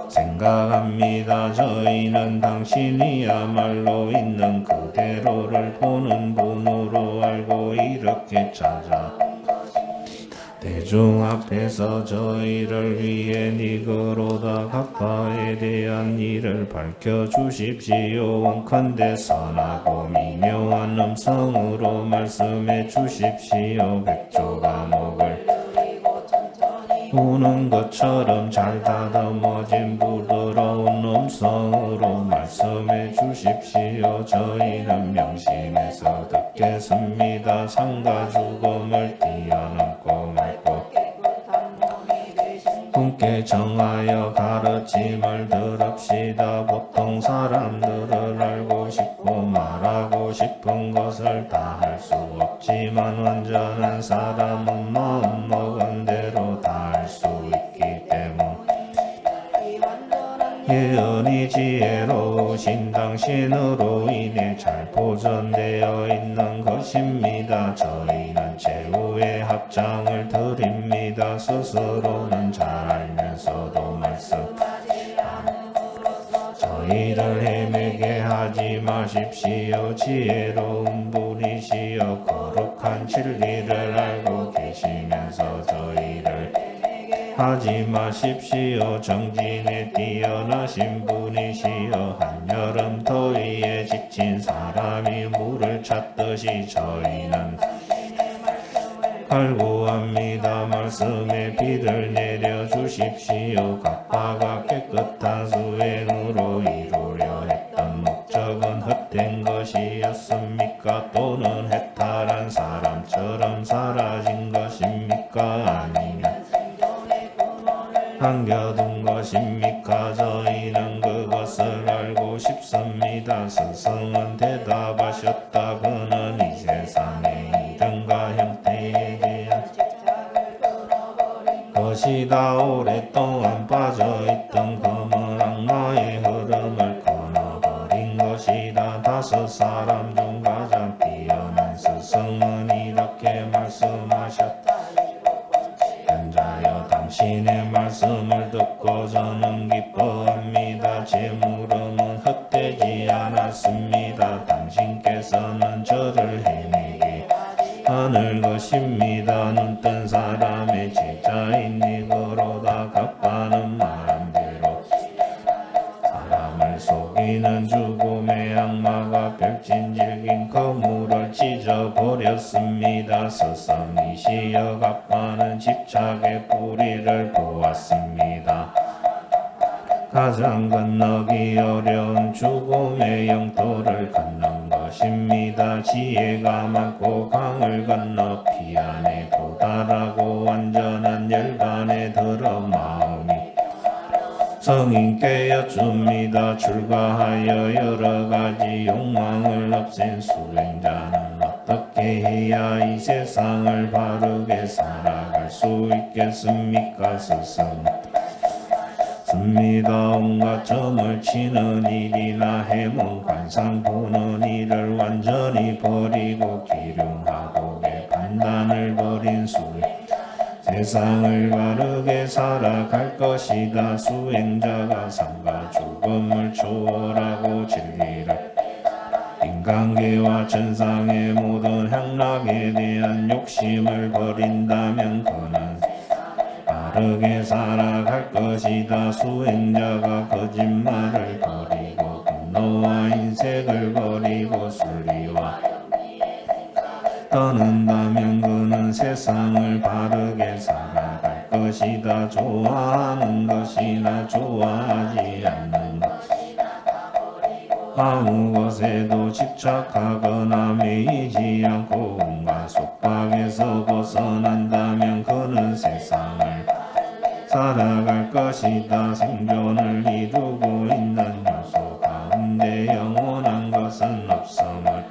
생각합니다. 저희는 당신이야말로 있는 그대로를 보는 분으로 알고 이렇게 찾아 대중 앞에서 저희를 위해 니그로다 갑바에 대한 일을 밝혀주십시오. 원컨대 선하고 미묘한 음성으로 말씀해 주십시오. 백조 과목을 우는 것처럼 잘 다듬어진 부드러운 음성으로 말씀해 주십시오. 저희는 명심해서 듣겠습니다. 상과 죽음을 뛰어넘고 말고 분께 정하여 가르침을 들읍시다. 보통 사람들을 알고 싶고 말하고 싶은 것을 다 할 수 없지만 완전한 사람은 마음먹은 대로 다 할 수 있기 때문 예언이 지혜로우신 당신으로 인해 잘 보존되어 있는 것입니다. 저희는 최후의 합장을 드립니다. 스스로는 잘 알면서도 말씀 저희를 헤매게 하지 마십시오. 지혜로운 분이시여 거룩한 진리를 알고 계시면서 저희를 하지 마십시오. 정진에 뛰어나신 분이시여 한여름 더위에 지친 사람이 물을 찾듯이 저희는 갈구합니다. 말씀에 비를 내려주십시오. 갑바가 깨끗한 수행으로 이루려 했던 목적은 헛된 것이었습니까? 또는 해탈한 사람처럼 사라진 있는 것입니까? 아니면 안겨둔 것입니까? 저희는 그것을 알고 싶습니다. 스승은 대답하셨다. 그는 이 세상의 이름과 형태에 대한 것이다. 오랫동안 빠져있던 검은 악마의 흐름을 끊어버린 것이다. 5사람 중 가장 뛰어난 스승은 이렇게 말씀하셨다. 현자여, 당신의 말씀을 듣고 저는 기뻐합니다. 제 물음은 헛되지 않았습니다. 당신께서는 저를 해내게 하늘 것입니다. 눈뜬 사람의 제자인 니그로다. 각파는 말한대로 사람을 속이는 죽음의 악마가 펼친질긴 거물을 찢어버렸습니다. 스승이시여, 각파는 집착의 뿌리를 보았습니다. 가장 건너기 어려운 죽음의 영토를 걷는 것입니다. 지혜가 많고 강을 건너 피 안에 도달하고 완전한 열반에 들어 마음이 성인께 여쭙니다. 출가하여 여러가지 욕망을 없앤 수행자는 어떻게 해야 이 세상을 바르게 살아갈 수 있겠습니까? 스승 습니다. 온갖 점을 치는 일이나 해몽 관상 보는 일을 완전히 버리고 기륭하고의 판단을 버린 수행 세상을 바르게 살아갈 것이다. 수행자가 삶과 죽음을 초월하고 진리를 인간계와 천상의 모든 향락에 대한 욕심을 버린다면 그는 바르게 살아갈 것이다. 수행자가 거짓말을 버리고 분노와 인색을 버리고 순리와 떠난다면 그는 세상을 바르게 살아갈 것이다. 좋아하는 것이나 좋아하지 않는 것 아무 것에도 집착하거나 매이지 않고 온갖 속박에서 벗어난다면 그는 세상을 살아갈 것이다. 생존을 이루고 있는 요소 가운데 영원한 것은 없음을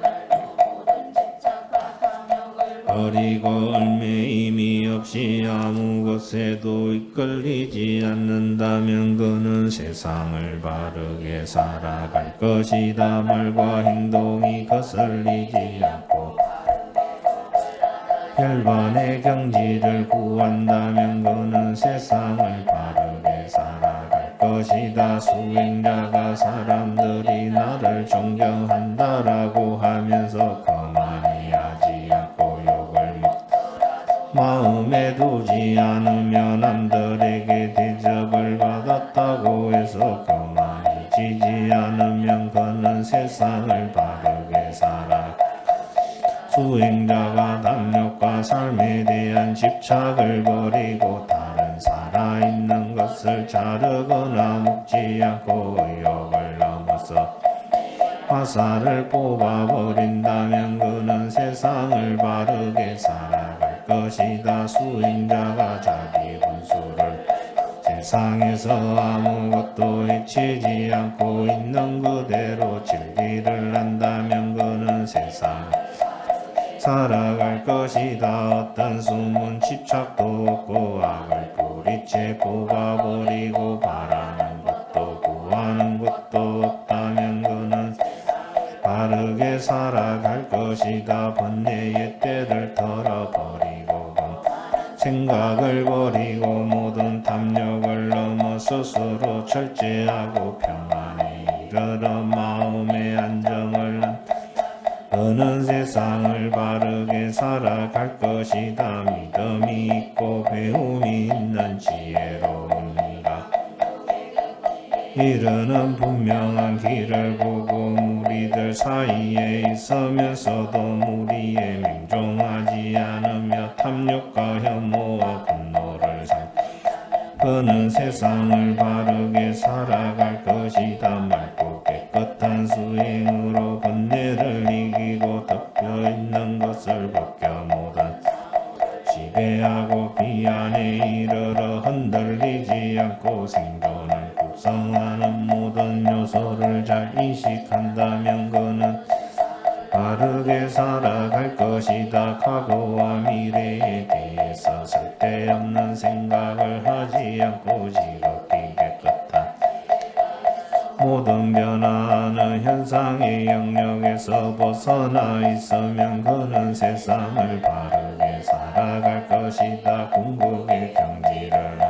버리고 얼매임이 없이 아무 것에도 이끌리지 않는다면 그는 세상을 바르게 살아갈 것이다. 말과 행동이 거슬리지 않고 열반의 경지를 구한다면 그는 세상을 바르게 살아갈 것이다. 수행자가 사람들이 나를 존경한다라고 하면서 거만히 하지 않고 욕을 마음에 두지 않으며 남들에게 대접을 받았다고 해서 거만히 지지 않으면 그는 세상을 바르게 살아 수행자가 담력과 삶에 대한 집착을 버리고 다른 살아있는 것을 자르거나 묶지 않고 의욕을 넘어서 화살을 뽑아버린다면 그는 세상을 바르게 살아갈 것이다. 수행자가 자기 분수를 세상에서 아무것도 해치지 않고 있는 그대로 진리를 안다면 그는 세상 살아갈 것이다. 어떤 숨은 집착도 없고 악을 뿌리채 뽑아버리고 바라는 것도 구하는 것도 없다면 그는 바르게 살아갈 것이다. 번뇌의 때를 털어버리고 생각을 버리고 모든 탐욕을 넘어 스스로 절제하고 평안에 이르러 마음의 안정을 그는 세상을 바르게 살아갈 것이다. 믿음이 있고 배움이 있는 지혜로우니라. 이르는 분명한 길을 보고 무리들 사이에 있으면서도 무리에 맹종하지 않으며 탐욕과 혐오와 분노를 그는 세상을 바르게 살아갈 것이다. 맑고 깨끗한 수행으로 번뇌를 이기고 덮여있는 것을 벗겨 모든 회하고 비안에 이르러 흔들리지 않고 생존을 구성하는 모든 요소를 잘 인식한다면 그는 바르게 살아갈 것이다. 과거와 미래에 대해서 쓸데없는 생각을 하지 않고 지극히 깨끗한 모든 변화하는 현상의 영역에서 벗어나 있으면 그는 세상을 바르게 살아갈 것이다. 궁극의 경지를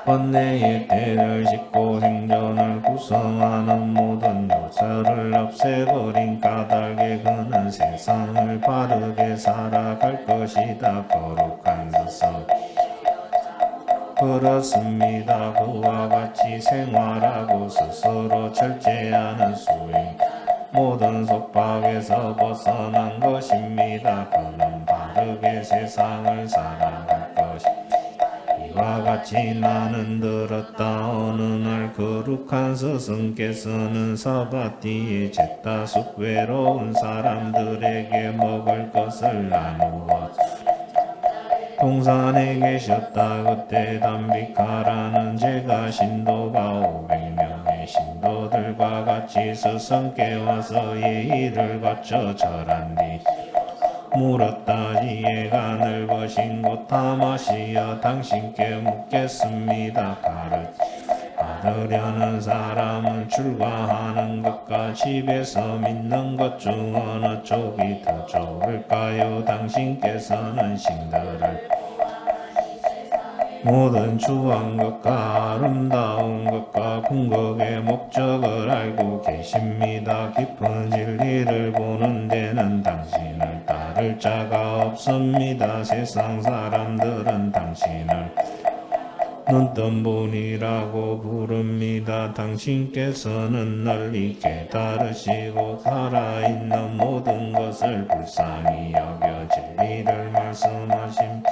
번뇌의 때를 짚고 생존을 구성하는 모든 요소를 없애버린 까닭에 그는 세상을 바르게 살아갈 것이다. 거룩한 스승 그렇습니다. 그와 같이 생활하고 스스로 절제하는 수행 모든 속박에서 벗어난 것입니다. 그는 바르게 세상을 살아갈 것입니다. 이와 같이 나는 들었다. 어느 날 거룩한 스승께서는 사바티의 잿다숲 외로운 사람들에게 먹을 것을 나누어 동산에 계셨다. 그때 담비카라는 제가 신도가 500명의 신도들과 같이 스승께 와서 예의를 갖춰 절한 뒤 물었다. 지혜가 넓으신 곳 다마시여 당신께 묻겠습니다. 받으려는 사람은 출가하는 것과 집에서 믿는 것 중 어느 쪽이 더 좋을까요? 당신께서는 신들을 모든 추한 것과 아름다운 것과 궁극의 목적을 알고 계십니다. 깊은 진리를 보는 데는 당신을 따를 자가 없습니다. 세상 사람들은 당신을 눈뜬 분이라고 부릅니다. 당신께서는 널리 깨달으시고 살아있는 모든 것을 불쌍히 여겨 진리를 말씀하신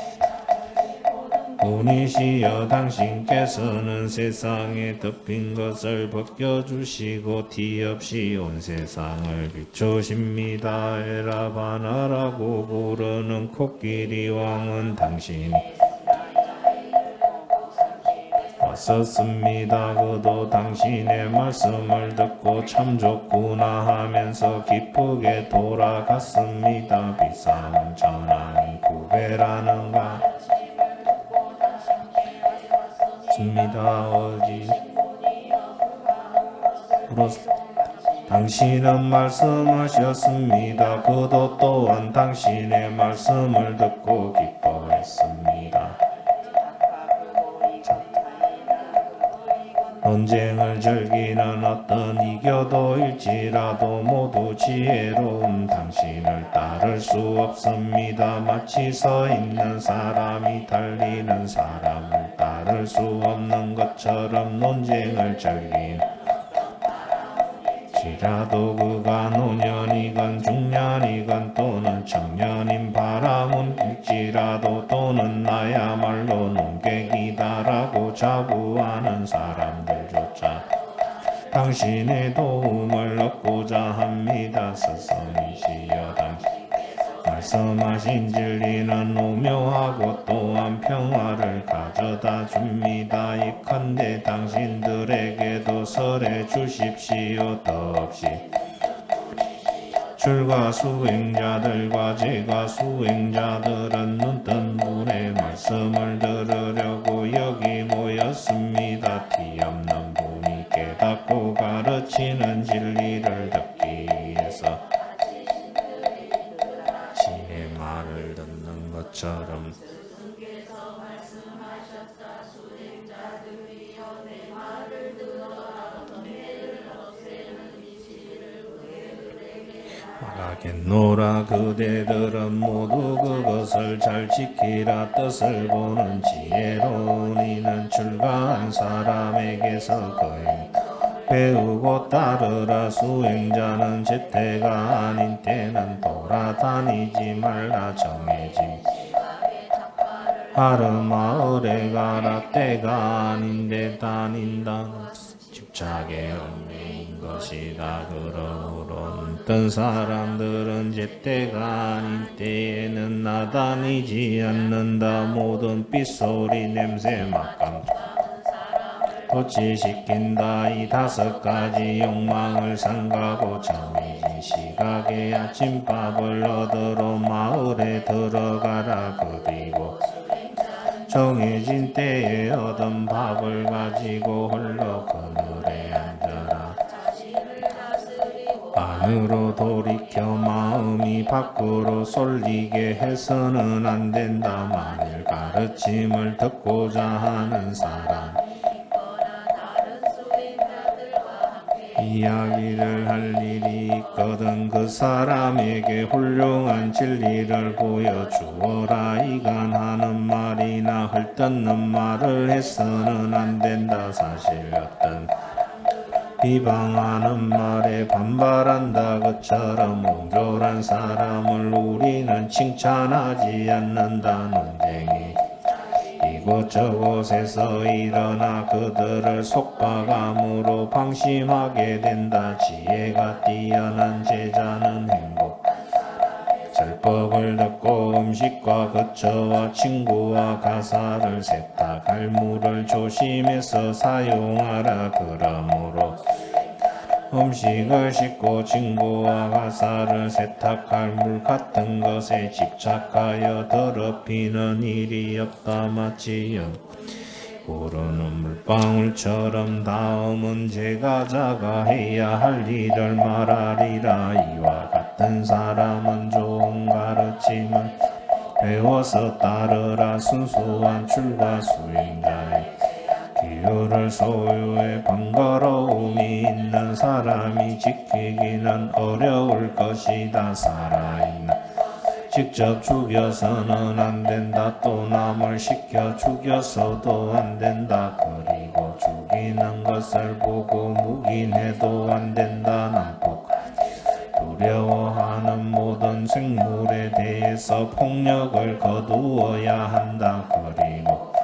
분이시여 당신께서는 세상에 덮인 것을 벗겨주시고 티 없이 온 세상을 비추십니다. 에라바나라고 부르는 코끼리 왕은 당신이 왔었습니다. 그도 당신의 말씀을 듣고 참 좋구나 하면서 기쁘게 돌아갔습니다. 비싼 전황이 구배라는가 습니다. 어지 당신은 말씀하셨습니다. 그도 또한 당신의 말씀을 듣고 기뻐했습니다. 논쟁을 즐기는 어떤 이교도일지라도 모두 지혜로운 당신을 따를 수 없습니다. 마치 서 있는 사람이 달리는 사람을 따를 수 없는 것처럼 논쟁을 즐기는 지라도 그가 노년이건 중년이건 또는 청년인 바람은 일지라도 또는 나야말로 논객이다라고 자부하는 사람들조차 당신의 도움을 얻고자 합니다. 스승이시여 당신 말씀하신 진리는 오묘하고 또한 평화를 가져다 줍니다. 예컨대 당신들에게도 설해 주십시오. 더없이 출가 수행자들과 제가 수행자들은 눈뜬 분의 말씀을 들으려고 여기 모였습니다. 티 없는 분이 깨닫고 가르치는 진리를 듣기 위해서 신의 말을 듣는 것처럼 말하겠노라. 그대들은 모두 그것을 잘 지키라. 뜻을 보는 지혜로운 이는 출가한 사람에게서 거행 배우고 따르라. 수행자는 제때가 아닌 때는 돌아다니지 말라. 정해진 하르마을에 가라. 때가 아닌데 다닌다. 집착의 얽매인 것이다. 그러므로 어떤 사람들은 제때가 아닌 때에는 나다니지 않는다. 모든 빗소리 냄새 막감 도치시킨다. 이 5가지 욕망을 삼가고 정해진 시각에 아침밥을 얻으러 마을에 들어가라. 그리고 정해진 때에 얻은 밥을 가지고 홀로 그늘에 앉아라. 안으로 돌이켜 마음이 밖으로 쏠리게 해서는 안 된다. 만일 가르침을 듣고자 하는 사람 이야기를 할 일이 있거든 그 사람에게 훌륭한 진리를 보여주어라. 이간하는 말이나 헐뜯는 말을 해서는 안 된다. 사실 어떤 비방하는 말에 반발한다. 그처럼 옹졸한 사람을 우리는 칭찬하지 않는다. 논쟁이 이곳저곳에서 일어나 그들을 속박함으로 방심하게 된다. 지혜가 뛰어난 제자는 행복 절법을 듣고 음식과 거처와 친구와 가사를 세탁할 물을 조심해서 사용하라. 그러므로 음식을 씻고 친구와 가사를 세탁할 물 같은 것에 집착하여 더럽히는 일이 없다. 마치 구르는 물방울처럼 다음은 제가자가 해야 할 일을 말하리라. 이와 같은 사람은 좋은 가르침을 배워서 따르라. 순수한 출가 수행자의 기호를 소유해 번거로움이 있는 사람이 지키기는 어려울 것이다. 살아있는 직접 죽여서는 안 된다. 또 남을 시켜 죽여서도 안 된다. 그리고 죽이는 것을 보고 묵인해도 안 된다. 난폭 두려워하는 모든 생물에 대해서 폭력을 거두어야 한다. 그리고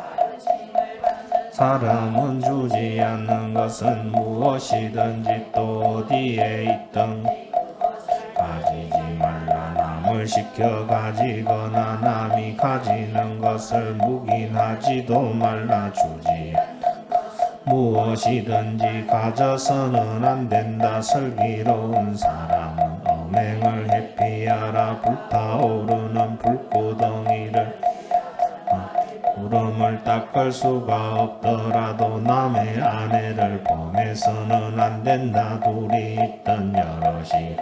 사람은 주지 않는 것은 무엇이든지 또 어디에 있든 가지지 말라. 남을 시켜 가지거나 남이 가지는 것을 묵인하지도 말라. 주지 무엇이든지 가져서는 안 된다. 슬기로운 사람은 엄행을 회피하라. 불타오르는 불구덩이를 구름을 닦을 수가 없더라도 남의 아내를 범해서는 안 된다. 둘이 있던 여럿이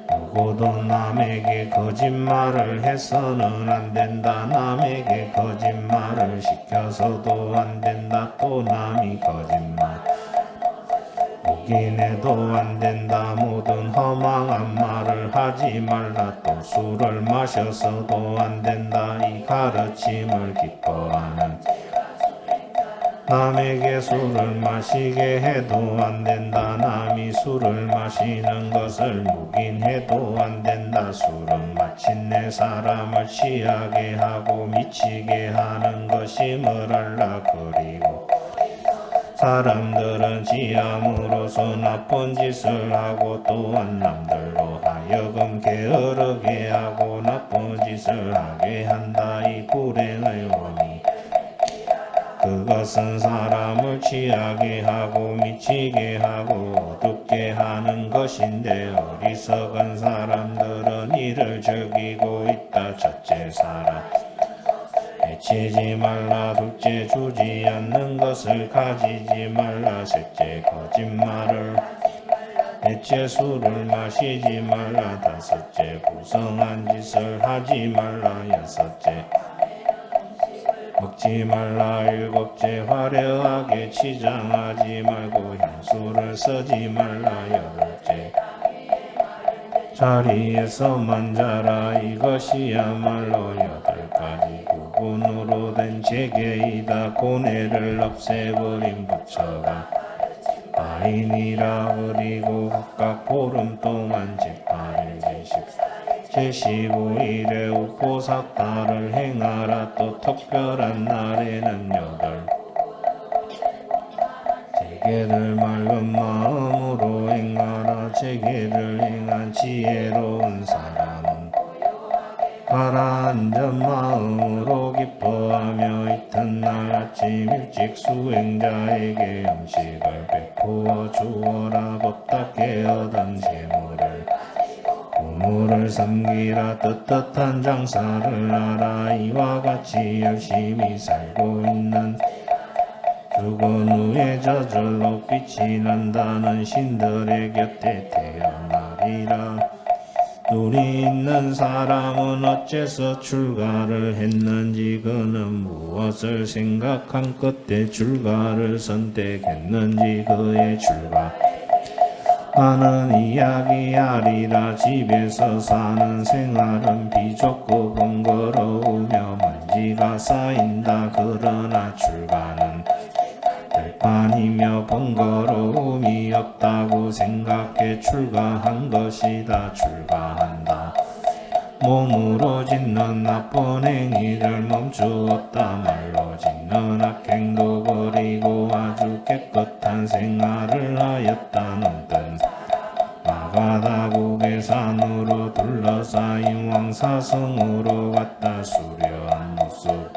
누구도 남에게 거짓말을 해서는 안 된다. 남에게 거짓말을 시켜서도 안 된다. 또 남이 거짓말 묵인해도 안 된다. 모든 허망한 말을 하지 말라. 또 술을 마셔서도 안 된다. 이 가르침을 기뻐하는 남에게 술을 마시게 해도 안 된다. 남이 술을 마시는 것을 묵인해도 안 된다. 술은 마침내 사람을 취하게 하고 미치게 하는 것임을 알라. 그리고 사람들은 지함으로써 나쁜 짓을 하고 또한 남들로 하여금 게으르게 하고 나쁜 짓을 하게 한다. 이 불행의 원인 그것은 사람을 취하게 하고 미치게 하고 어둡게 하는 것인데 어리석은 사람들은 이를 즐기고 있다. 첫째, 사람 해치지 말라. 둘째, 주지 않는 것을 가지지 말라. 셋째, 거짓말을 넷째, 술을 마시지 말라. 다섯째, 부성한 짓을 하지 말라. 여섯째, 먹지 말라. 일곱째, 화려하게 치장하지 말고 향수를 쓰지 말라. 여덟째, 자리에서만 자라. 이것이야말로 8가지 구분으로 된 제계이다. 고뇌를 없애버린 부처가 아인이라. 그리고 각각 보름 동안 제8일 제15일에 우포삭달을 행하라. 또 특별한 날에는 제게를 맑은 마음으로 행하라. 제게를 행한 지혜로운 사람은 가라앉은 마음으로 기뻐하며 이튿날 아침 일찍 수행자에게 음식을 베푸어 주어라. 법답게 얻은 재물을 부모를 섬기라. 떳떳한 장사를 하라. 이와 같이 열심히 살고 있는 죽은 후에 저절로 빛이 난다는 신들의 곁에 태어나리라. 눈이 있는 사람은 어째서 출가를 했는지, 그는 무엇을 생각한 끝에 출가를 선택했는지 그의 출가 나는 이야기하리라. 집에서 사는 생활은 비좁고 번거로우며 먼지가 쌓인다. 그러나 출가는 들판이며 번거로움이 없다고 생각해 출가한 것이다. 출가한다. 몸으로 짓는 나쁜 행위를 멈추었다. 말로 짓는 악행도 버리고 아주 깨끗한 생활을 하였다는 뜻. 마가다국의 산으로 둘러싸인 왕사성으로 갔다. 수려한 모습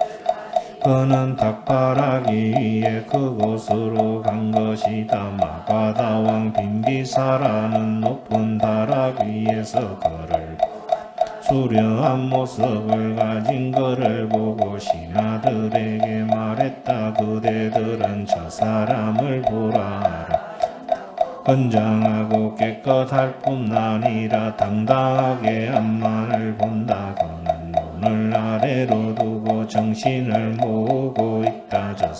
그는 닭바라기 위에 그곳으로 간 것이다. 마가다 왕 빈비사라는 높은 다락 위에서 그를 수려한 모습을 가진 그를 보고 신하들에게 말했다. 그대들은 저 사람을 보라 하라. 건장하고 깨끗할 뿐 아니라 당당하게 앞만을 본다. 그는 눈을 아래로 두고 정신을 모으고 있다. 저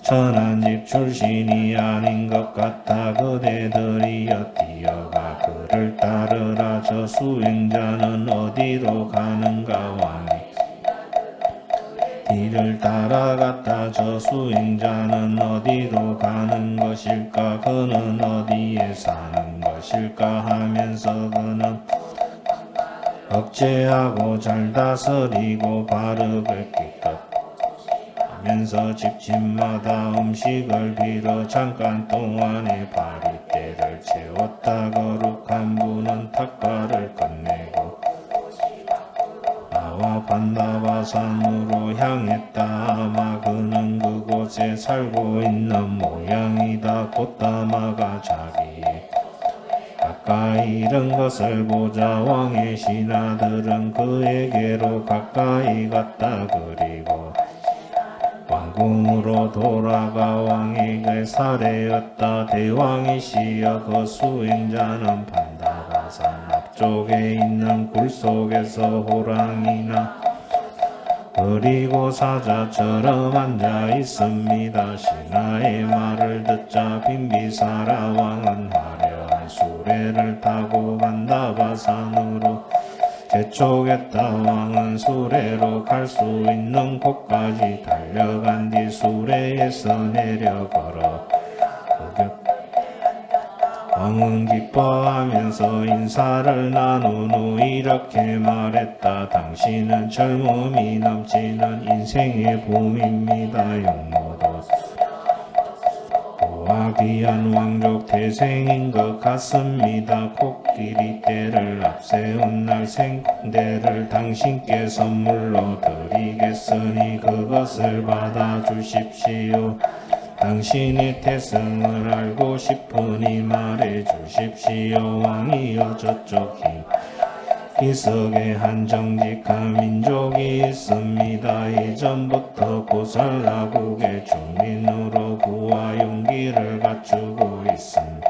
천한 집 출신이 아닌 것 같아. 그대들이여 뛰어가 그를 따르라. 저 수행자는 어디로 가는가. 왕이 뒤를 따라갔다. 저 수행자는 어디로 가는 것일까. 그는 어디에 사는 것일까 하면서 그는 억제하고 잘 다스리고 바르게 깨끗 하면서 집집마다 음식을 빌어 잠깐 동안에 바리떼를 채웠다. 거룩한 분은 탁과를 끝내고 나와 반다바산으로 향했다. 아마 그는 그곳에 살고 있는 모양이다. 곧다마가 자기의 가까이 이른 것을 보자 왕의 신하들은 그에게로 가까이 갔다. 그리고 왕궁으로 돌아가 왕에게 살해했다. 대왕이시여, 그 수행자는 판다바산 앞쪽에 있는 굴 속에서 호랑이나 그리고 사자처럼 앉아 있습니다. 신하의 말을 듣자 빈비사라 왕은 화려한 수레를 타고 판다바산으로 재촉했다. 왕은 수레로 갈 수 있는 곳까지 달려간 뒤 수레에서 내려 걸어 왕은 기뻐하면서 인사를 나눈 후 이렇게 말했다. 당신은 젊음이 넘치는 인생의 봄입니다. 용모도 고와 귀한 왕족 태생인 것 같습니다. 코끼리 떼를 앞세운 날 생콩대를 당신께 선물로 드리겠으니 그것을 받아주십시오. 당신의 태생을 알고 싶으니 말해 주십시오. 왕이여, 저쪽 기석에 한 정직한 민족이 있습니다. 예전부터 고살라국의 주민으로 부와 용기를 갖추고 있습니다.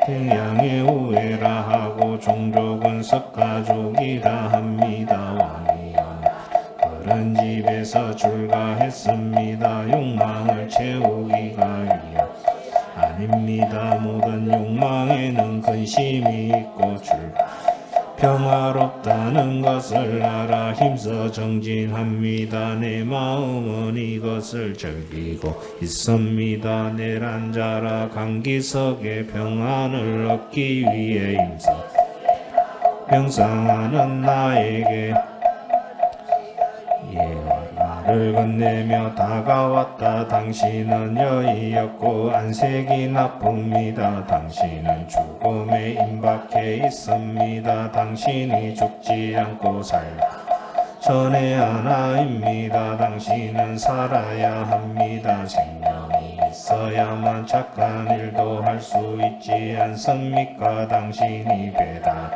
태양의 우애라 하고 종족은 석가족이라 합니다. 왕이여, 그런 집에서 출가했습니다. 욕망을 채우기가 위해 아닙니다. 모든 욕망에는 근심이 있고 평화롭다는 것을 알아 힘써 정진합니다. 내 마음은 이것을 즐기고 있습니다. 내란 자라 강기석의 평안을 얻기 위해 힘써 명상하는 나에게 예와 말을 건네며 다가왔다. 당신은 여의였고 안색이 나쁩니다. 당신은 죽음에 임박해 있습니다. 당신이 죽지 않고 전에 하나입니다. 당신은 살아야 합니다. 생명이 있어야만 착한 일도 할 수 있지 않습니까? 당신이 배달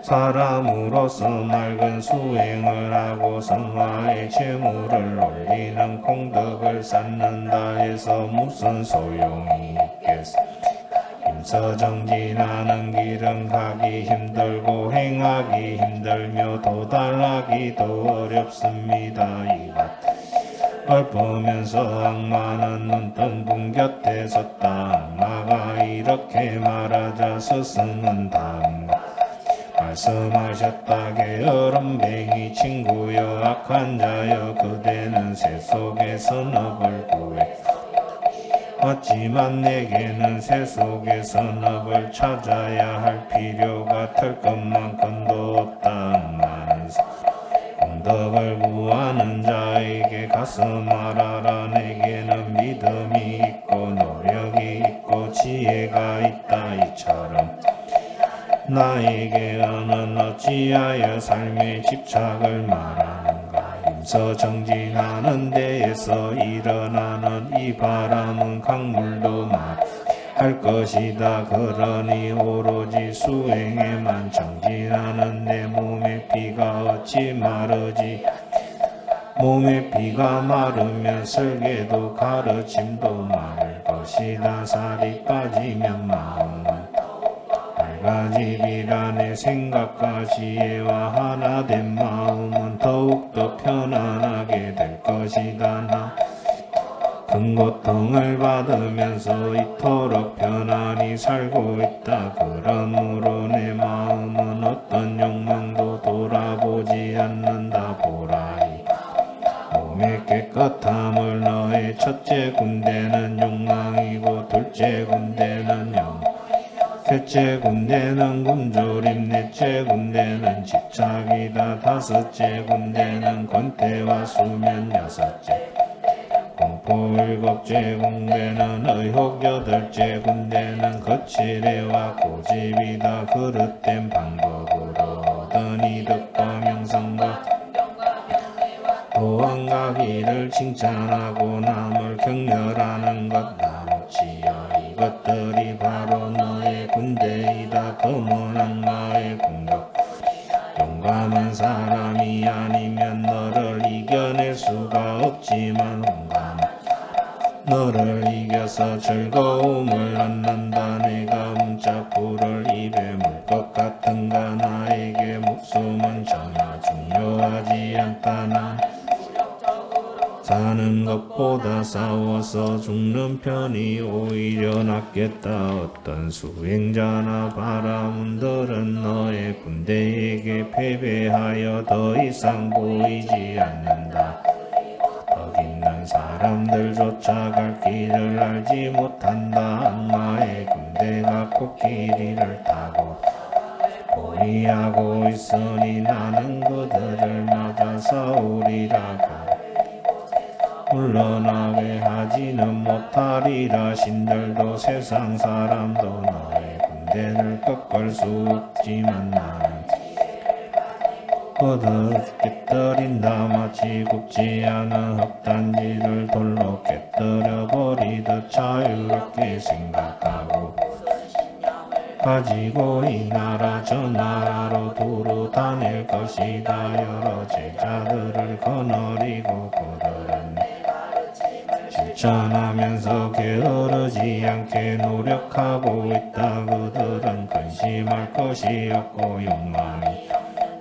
사람으로서 맑은 수행을 하고 성화의 재물을 올리는功德을 쌓는다 해서 무슨 소용이 있겠어? 임서정진하는 길은 가기 힘들고 행하기 힘들며 도달하기도 어렵습니다. 이것 보면서 악마는 눈뜬 곁에 섰다. 악마가 이렇게 말하자 스승은 다음과 말씀하셨다. 게으름뱅이 친구여, 악한 자여, 그대는 새 속의 선업을 구해 왔지만 내게는 새 속의 선업을 찾아야 할 필요가 될 것만큼도 없다. 악마는 공덕을 구하는 자에게 가서 말하라. 내게는 믿음이 있고 노력이 있고 지혜가 있다. 이처럼 나에게는 어찌하여 삶의 집착을 말하는가. 임서정진하는 데에서 일어나는 이 바람은 강물도 말할 것이다. 그러니 오로지 수행에만 정진하는 내 몸의 피가 어찌 마르지. 몸의 피가 마르면 설계도 가르침도 마를 것이다. 살이 빠지면 마음은 밝아지리라. 내 생각과 지혜와 하나 된 마음은 더욱더 편안하게 될 것이다. 나 큰 고통을 받으면서 이토록 편안히 살고 있다. 그러므로 내 마음은 어떤 욕망도 돌아보지 않는다. 보라이 몸의 깨끗함을 너의 첫째 군대는 욕망이고 둘째 군대는 셋째 군대는 굶주림, 넷째 군대는 집착이다. 다섯째 군대는 권태와 수면, 여섯째 공포, 일곱째 군대는 의혹, 여덟째 군대는 거칠애와 고집이다. 그릇된 방법으로 얻은 이득과 명성과 보안과 기를 칭찬하고 남을 격려하는 것 나무치여. 이것들이 바로 너의 군대이다. 검은 악마의 공격. 용감한 사람이 아니면 너를 이겨낼 수가 없지만 용감한 너를 이겨서 즐거움을 얻는다. 내가 문짝불을 입에 물 것 같은가. 나에게 목숨은 전혀 중요하지 않다. 난 사는 것보다 싸워서 죽는 편이 오히려 낫겠다. 어떤 수행자나 바라문들은 너의 군대에게 패배하여 더 이상 보이지 않는다. 덕 있는 사람들조차 갈 길을 알지 못한다. 악마의 군대가 코끼리를 타고 포위하고 있으니 나는 그들을 맞아 싸우리라. 물러나게 하지는 못하리라. 신들도 세상 사람도 너의 군대를 꺾을 수 없지만 나는 그들 깨뜨린다. 마치 굽지 않은 흙단지를 돌로 깨뜨려 버리듯 자유롭게 생각하고 가지고 이 나라 저 나라로 두루 다닐 것이다. 여러 제자들을 거느리고 그들은 실천하면서 게으르지 않게 노력하고 있다. 그들은 근심할 것이 없고 욕망이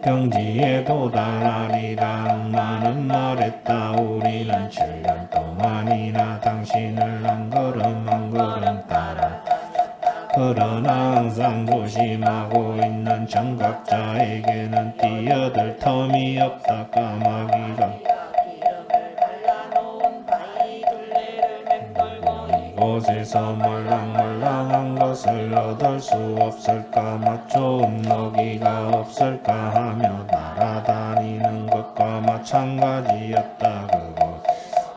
경지에 도달하리라. 악마는 말했다. 우리는 7년 동안이나 당신을 한 걸음 한 걸음 따라 그러나 항상 조심하고 있는 정각자에게는 뛰어들 텀이 없다. 까마귀가 이곳에서 몰랑몰랑한 것을 얻을 수 없을까. 맛 좋은 먹이가 없을까 하며 날아다니는 것과 맛 마찬가지였다. 그곳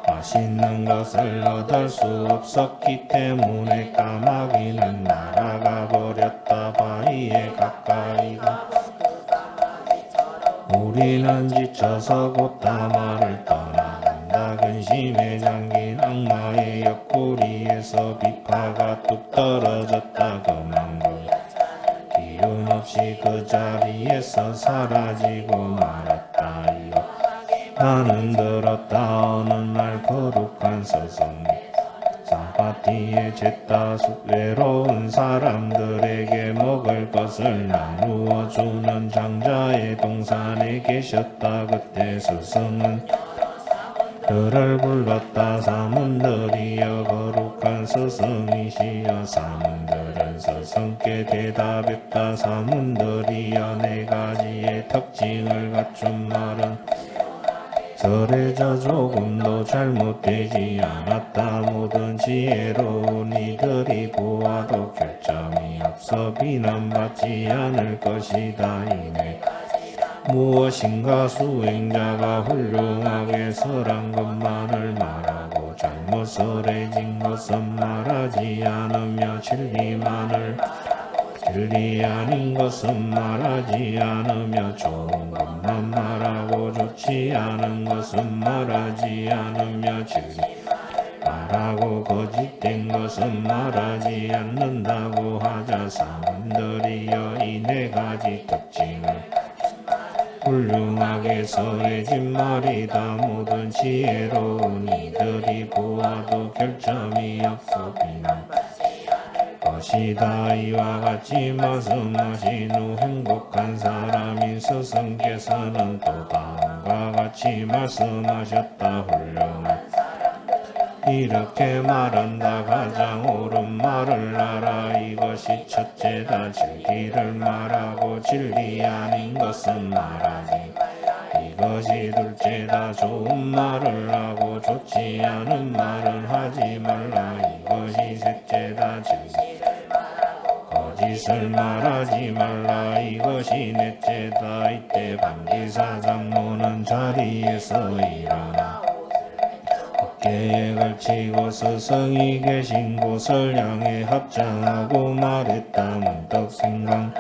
맛있는 것을 얻을 수 없었기 때문에 까마귀는 날아가 버렸다. 바위에 가까이 가 우리는 지쳐서 곧 다마를 떠나간다. 근심에 잠긴 악마의 옆구리에서 비파가 뚝 떨어졌다. 그만 기운 없이 그 자리에서 사라지고 말았다. 이거 나는 들었다. 어느 날 거룩한 스승이 사파티에 잿다수 외로운 사람들에게 먹을 것을 나누어 주는 장자의 동산에 계셨다. 그때 스승은 그를 불렀다. 사문들이여 거룩한 스승이시여. 사문들은 스승께 대답했다. 사문들이여 네 가지의 특징을 갖춘 말은 설에저 조금도 잘못되지 않았다. 모든 지혜로운 이들이 보아도 결점이 없어 비난받지 않을 것이다. 이내 무엇인가 수행자가 훌륭하게 설한 것만을 말하고 잘못 설해진 것은 말하지 않으며 진리 아닌 것은 말하지 않으며 좋은 것만 말하고 좋지 않은 것은 말하지 않으며 진리 말하고 거짓된 것은 말하지 않는다고 하자. 사람들이여 이 네 가지 특징을 훌륭하게 설해진 말이다. 모든 지혜로운 이들이 보아도 결점이 없어 비난받지 않을 것이다. 이와 같이 말씀하신 후 행복한 사람인 스승께서는 또 다음과 같이 말씀하셨다. 훌륭한 이렇게 말한다. 가장 옳은 말을 알아. 이것이 첫째다. 진리를 말하고 진리 아닌 것은 말하지 이것이 둘째다. 좋은 말을 하고 좋지 않은 말은 하지 말라. 이것이 셋째다. 진리를 말하고 거짓을 말하지 말라. 이것이 넷째다. 이때 반기사 장로는 자리에서 일어나 어깨에 걸치고 스승이 계신 곳을 향해 합장하고 말했다. 문득 생각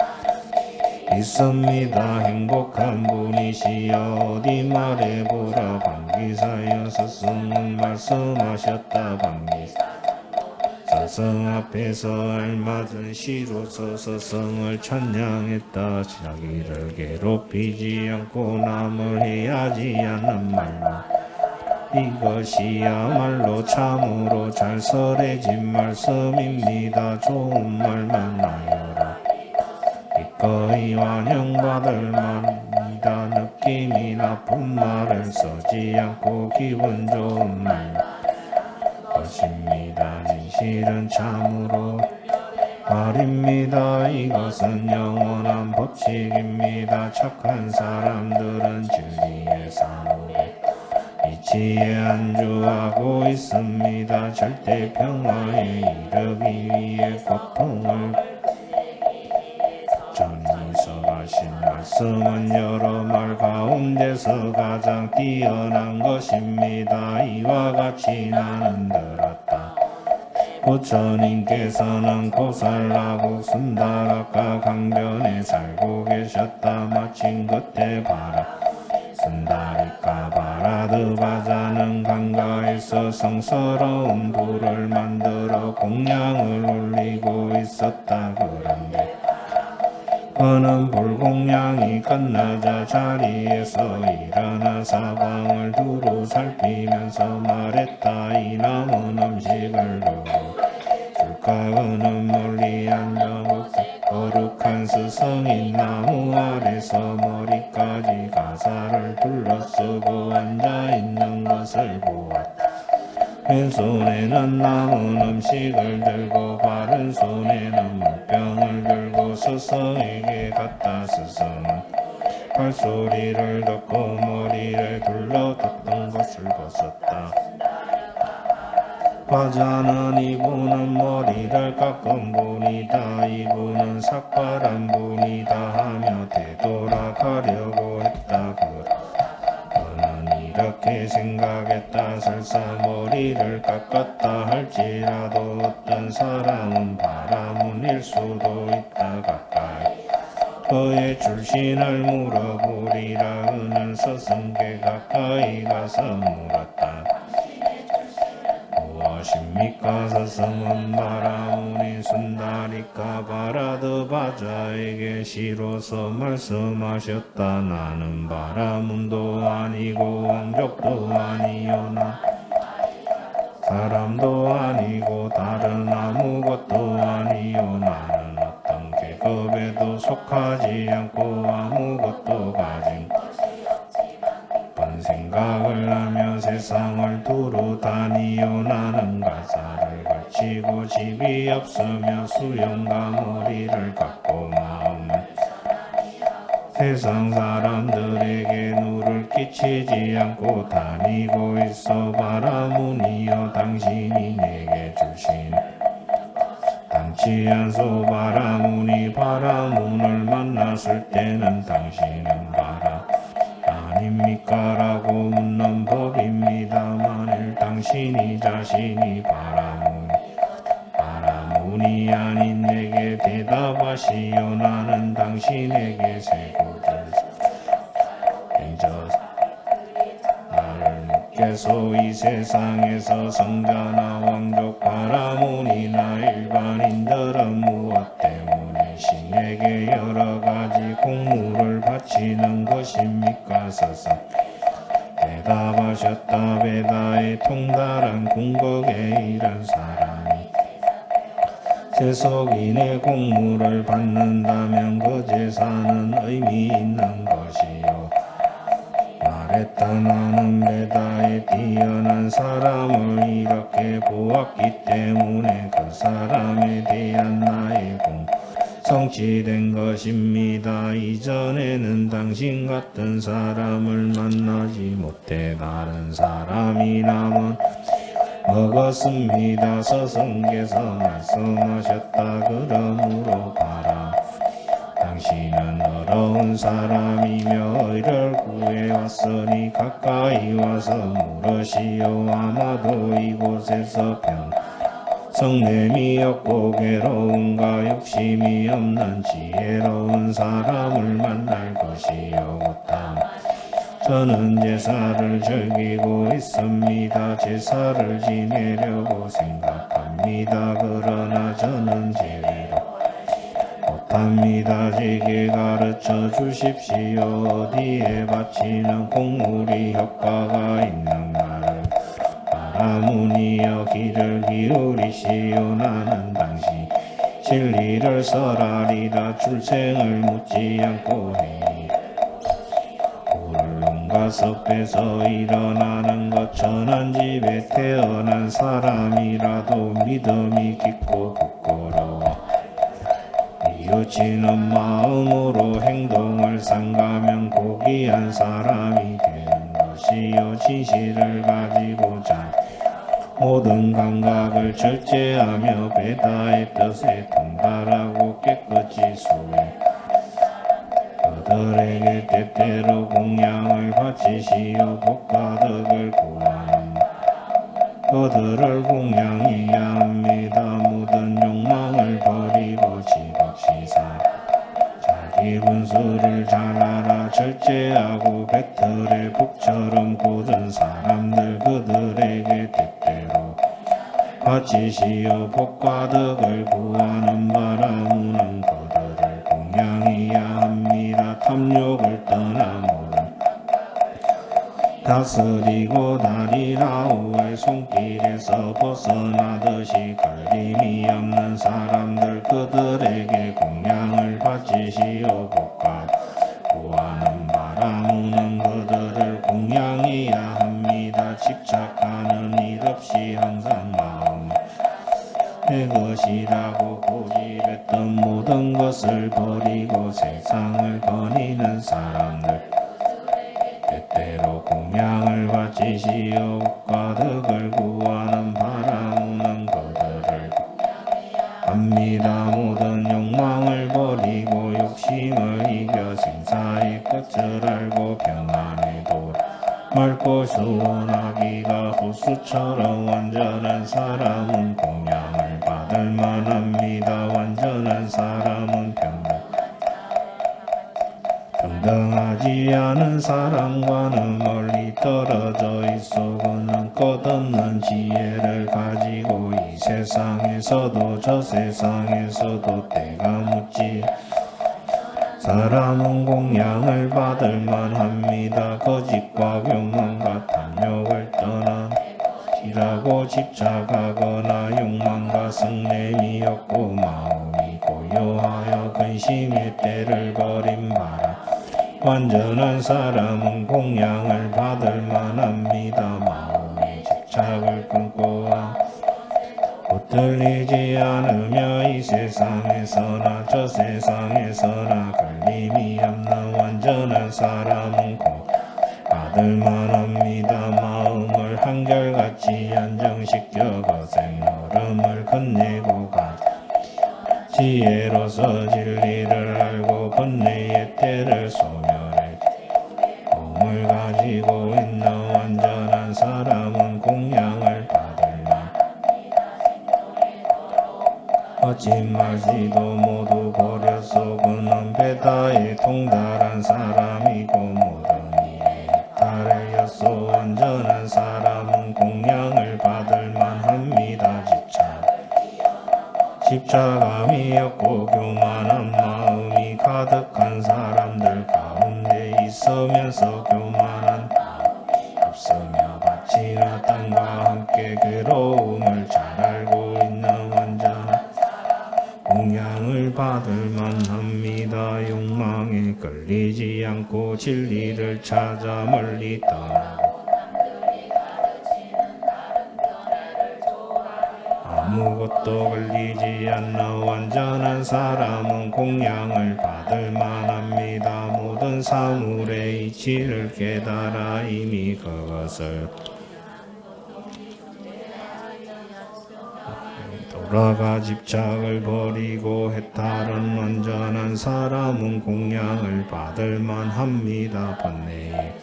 있습니다. 행복한 분이시여 어디 말해보라. 반기사여 스승은 말씀하셨다. 반기사 스승 앞에서 알맞은 시로서 스승을 찬양했다. 자기를 괴롭히지 않고 남을 해하지 않는 말로 이것이야말로 참으로 잘 설해진 말씀입니다. 좋은 말만 하여라. 기꺼이 환영받을 말입니다. 느낌이 나쁜 말을 쓰지 않고 기분 좋은 말 것입니다. 진실은 참으로 말입니다. 이것은 영원한 법칙입니다. 착한 사람들은 진리의 사무에 이치에 안주하고 있습니다. 절대 평화에 이르기 위해 고통을 전설하신 말씀은 여러 말 가운데서 가장 뛰어난 것입니다. 이와 같이 나는 들었다. 부처님께서는 고살라국 순다라카 강변에 살고 계셨다. 마침 그때 순다리카 바라드바자는 강가에서 성스러운 불을 만들어 공양을 올리고 있었다. 그런데 그는 불공양이 끝나자 자리에서 일어나 사방을 두루 살피면서 말했다. 이 남은 음식을 누구 줄까? 그는 멀리 앉아 거룩한 스승인 나무 아래서 머리까지 가사를 둘러쓰고 앉아있는 것을 보았다. 왼손에는 남은 음식을 들고 바른 손에는 물병을 들고 스승에게 갔다. 스승은 발소리를 듣고 머리를 둘러뒀던 것을 벗었다. 화자는 이분은 머리를 깎은 분이다. 이분은 삭발한 분이다 하며 되돌아가려고 했다. 그는 이렇게 생각했다. 설사 머리를 깎았다 할지라도 어떤 사람은 바라문일 수도 있다. 가까이 그의 출신을 물어보리라. 그는 서승께 가까이 가서 물었다. 무엇입니까? 서승은 바라문이 순다리카 바라드 바자에게 시로서 말씀하셨다. 나는 바라문도 아니고 왕족도 아니오나 사람도 아니고 다른 아무것도 아니오. 나는 어떤 계급에도 속하지 않고 아무것도 가진 번 생각을 하며 세상을 두루 다니오. 나는 가사를 걸치고 집이 없으며 수염과 머리를 깎고 마음을 세상 사람들에게 누를 끼치지 않고 다니고 있어. 바라문이여 당신이 내게 주신 당치 않소. 바라문이 바라문을 만났을 때는 당신은 바라 아닙니까? 라고 묻는 법입니다. 만일 당신이 자신이 바라문이 아닌 내게 대답하시오. 나는 당신에게 세 구절 행져서 나를 묻겠소. 이 세상에서 성자나 왕족 바라문이나 일반인들은 무엇 때문에 신에게 여러 가지 공물을 바치는 것입니까? 서서 대답하셨다. 베다의 통달한 궁극에 이른 사람이 세속인의 공물을 받는다면 그 제사는 의미 있는 것이요. 말했다. 나는 베다의 뛰어난 사람을 이렇게 보았기 때문에 그 사람에 대한 나의 공 성취된 것입니다. 이전에는 당신 같은 사람을 만나지 못해 다른 사람이 남은 먹었습니다. 서승께서 말씀하셨다. 그러므로 바라 당신은 어려운 사람이며 의를 구해왔으니 가까이 와서 물으시오. 아마도 이곳에서 성냄이 없고 괴로움과 욕심이 없는 지혜로운 사람을 만날 것이요. 곧다음 저는 제사를 즐기고 있습니다. 제사를 지내려고 생각합니다. 그러나 저는 제대로 못합니다. 제게 가르쳐 주십시오. 어디에 바치는 곡물이 효과가 있는가를. 바라문이여 귀를 기울이시오. 나는 당신 진리를 설하리라. 출생을 묻지 않고 해니 울음과 섭에서 일어나는 것. 천한 집에 태어난 사람이라도 믿음이 깊고 부끄러워 이웃지는 마음으로 행동을 삼가면 고귀한 사람이 되는 것이요. 진실을 가지고자 모든 감각을 절제하며 베다의 뜻에 통달하고 깨끗이 수행 그들에게 때때로 공양을 바치시어 복과 덕을 구하는 그들을 공양해야 합니다. 모든 욕망을 버리고 집없이 살아 자기 분수를 잘 알아 절제하고 배틀의 북처럼 굳은 사람들 그들에게 때때로 바치시어 복과 덕을 구하는 바라문은 그들을 공양해야 합니다. 탐욕을 떠나 모든 다스리고 다리라. 후의 손길에서 벗어나듯이 걸림이 없는 사람들 그들에게 공양을 바치시오. 복과 구하는 바라문은 그들을 공양해야 합니다. 집착하는 일 없이 항상 마음 내 것이라고 고집했던 모든 것을 버리고 세상을 거니는 사람들 때때로 공양을 바치시어 복과 덕을 구하는 바라문은 그들을 합니다. 모든 욕망을 버리고 욕심을 이겨 생사의 끝을 알고 평안에 맑고 수원하기가 호수처럼 완전한 사람은 공양을 받을 만합니다. 완전한 사람은 평등하지 않은 사람과는 멀리 떨어져 있어 그는 끝없는 지혜를 가지고 이 세상에서도 저 세상에서도 때가 묻지 사람은 공양을 받을 만합니다. 거짓과 교만과 탐욕을 떠나 이라고 집착하거나 욕망과 성냄이 없고 마음이 고요하여 근심의 때를 버린 바라 완전한 사람은 공양을 받을 만합니다. 마음의 집착을 끊고와 붙들리지 않으며 이 세상에서나 저 세상에서나 걸림이 없는 완전한 사람은 받을 만합니다. 마음을 한결같이 안정시켜 거센 얼음을 건네고 가 지혜로서 진리를 알고 번뇌의 때를 소멸해 공을 가지고 있는 완전한 사람은 공양을 받을 만 거짓말지도 모두 버려서 그는 배다에 통달한 사람이고 모든 일에 달하여서 완전한 사람은 공양을 받을 만합니다. 집착함이 없고 교만한 마음이 가득한 사람들 가운데 있으면서 교만한 마음이 없으며 밭이나 땅과 함께 괴로움을 잘 알고 있는 완전한 공양을 받을 만합니다. 욕망에 끌리지 않고 진리를 찾아 멀리 떠나고 아무것도 걸리지 않는 완전한 사람은 공양을 받을 만합니다. 모든 사물의 이치를 깨달아 이미 그것을 돌아가 집착을 버리고 해탈한 완전한 사람은 공양을 받을 만합니다. 번뇌에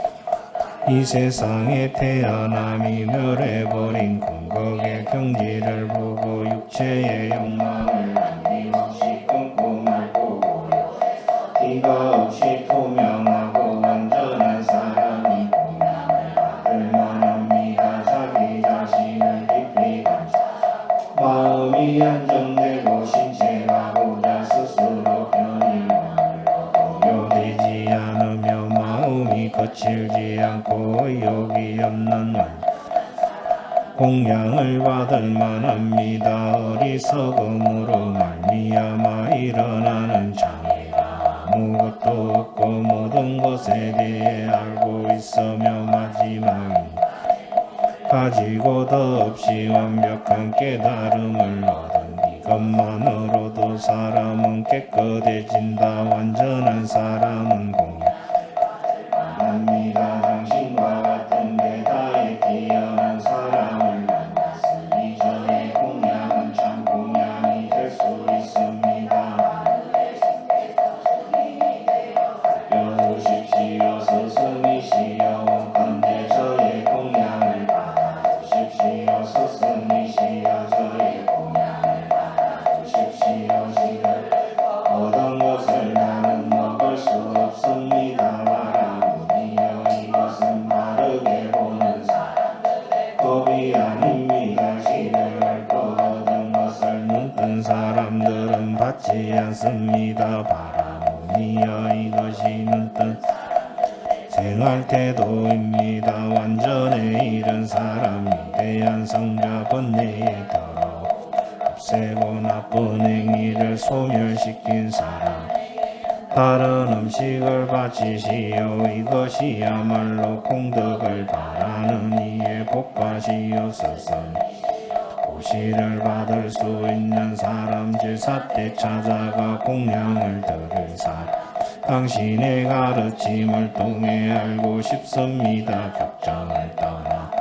이 세상에 태어남이 멸해버린 궁극의 경지를 보고 육체의 욕망을 남김없이 끊고 말고 보여 티가 없이 투명하고 완전한 사람이 공양을 받을 만합니다. 자기 자신을 깊이 감싸 마음이 안정되고 신체가 보자 스스로 편히 동요되지 않으며 마음이 거칠지 않고 의욕이 없는 공양을 받을 만합니다. 어리석음으로 말미암아 일어나는 장애가 아무것도 없고 모든 것에 대해 알고 있으며 마지막에 가지고 더없이 완벽한 깨달음을 얻은 이것만으로도 사람은 깨끗해진다. 완전한 사람은 공양합니다. 당신과 같은 배다에 뛰어난 사람을 만났으니 저의 공양은 참 공양이 될 수 있습니다. 여주십시오 스승이시여 원컨대 저의 공양을 받아주십시오. 스승이시여 저의 공양을 받아주십시오. 시를 얻은 것을 나는 먹을 수 없습니다. 말하무니여 이것은 바르게 보는 사람들의 법이 아닙니다. 시를 앓고 얻은 것을 눈뜬 사람들은 받지 않습니다. 바라무니여 이것이 눈뜬 생활 태도입니다. 완전에 이른 사람이 대한 성자 번뇌에 들어 없애고 나쁜 행위를 소멸시킨 사람 다른 음식을 바치시오. 이것이야말로 공덕을 바라는 이의 복받이요. 스승 보시를 받을 수 있는 사람 제사 때 찾아가 공양을 들을 사람 당신의 가르침을 통해 알고 싶습니다. 격정을 떠나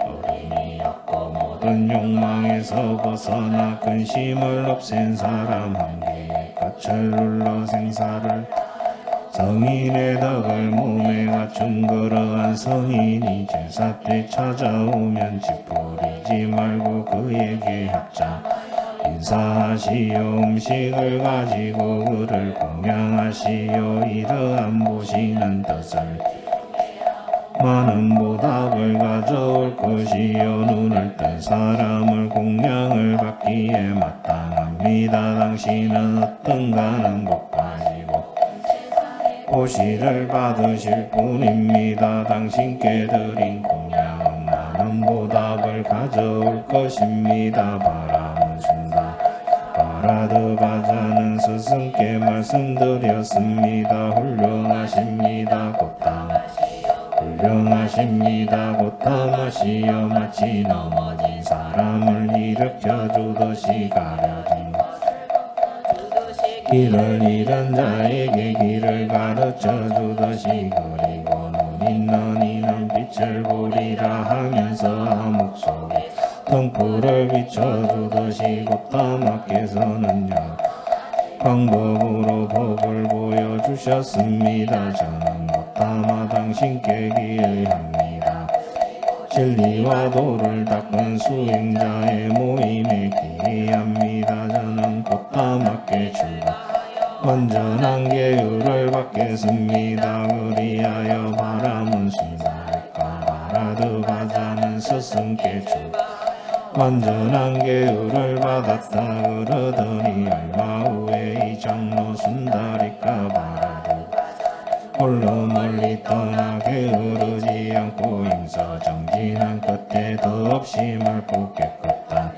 어림이 없고 모든 욕망에서 벗어나 근심을 없앤 사람 한계의 끝을 눌러 생사를 성인의 덕을 몸에 갖춘 그러한 성인이 제사 때 찾아오면 찌푸리지 말고 그에게 합자 인사하시오. 음식을 가지고 그를 공양하시오. 이러한 보시는 뜻을 많은 보답을 가져올 것이요. 눈을 뜬 사람을 공양을 받기에 마땅합니다. 당신은 어떤가는 복 가지고 보시를 받으실 뿐입니다. 당신께 드린 공양은 많은 보답을 가져올 것입니다. 바람은 순다. 바라드바자는 스승께 말씀드렸습니다. 훌륭하십니다. 곧당 훌륭하십니다. 곧다마시어 마치 넘어진 사람을 일으켜주듯이 가려진 길을 잃은 자에게 길을 가르쳐주듯이 그리고 눈 있는 이는 빛을 보리라 하면서 암흑 속에 등불을 비춰주듯이 곧다마께서는요 방법으로 법을 보여주셨습니다. 저는 곧다마 당신께 기의합니다. 진리와 도를 닦은 수행자의 모임에 기의합니다. 저는 곧다마께 출가 완전한 계율을 받겠습니다. 그리하여 바람은 순사할까 바라드바자는 스승께 출가 완전한 계율을 받았다 그러더니 얼마 후에 이 장로 순다리까 바라드 홀로 멀리 떠나 게으르지 않고 임서 정진한 끝에 더없이 맑고 깨끗한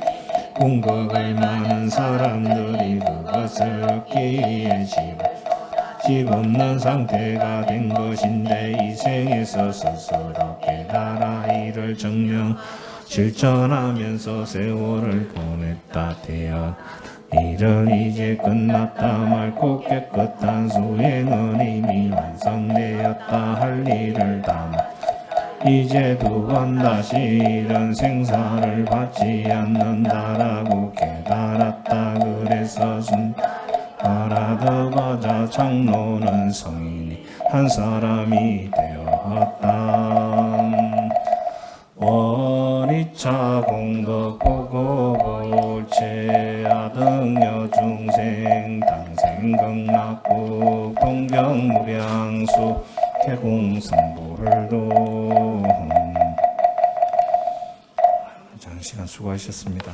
궁극을 많은 사람들이 그것을 얻기 위해 집 없는 상태가 된 것인데 이 생에서 스스로 깨달아 이를 정령 실천하면서 세월을 보냈다. 태연 이를 이제 끝났다. 맑고 깨끗한 수행은 이미 완성되었다. 할 일을 담아 이제 두 번 다시 이런 생사를 받지 않는다라고 깨달았다. 그래서 바라드바자 장로는 성인이 한 사람이 되었다. 원이차 공덕 보고볼체 아등여 중생 당생극락국 동경무량수 개공성불도. 장시간 수고하셨습니다.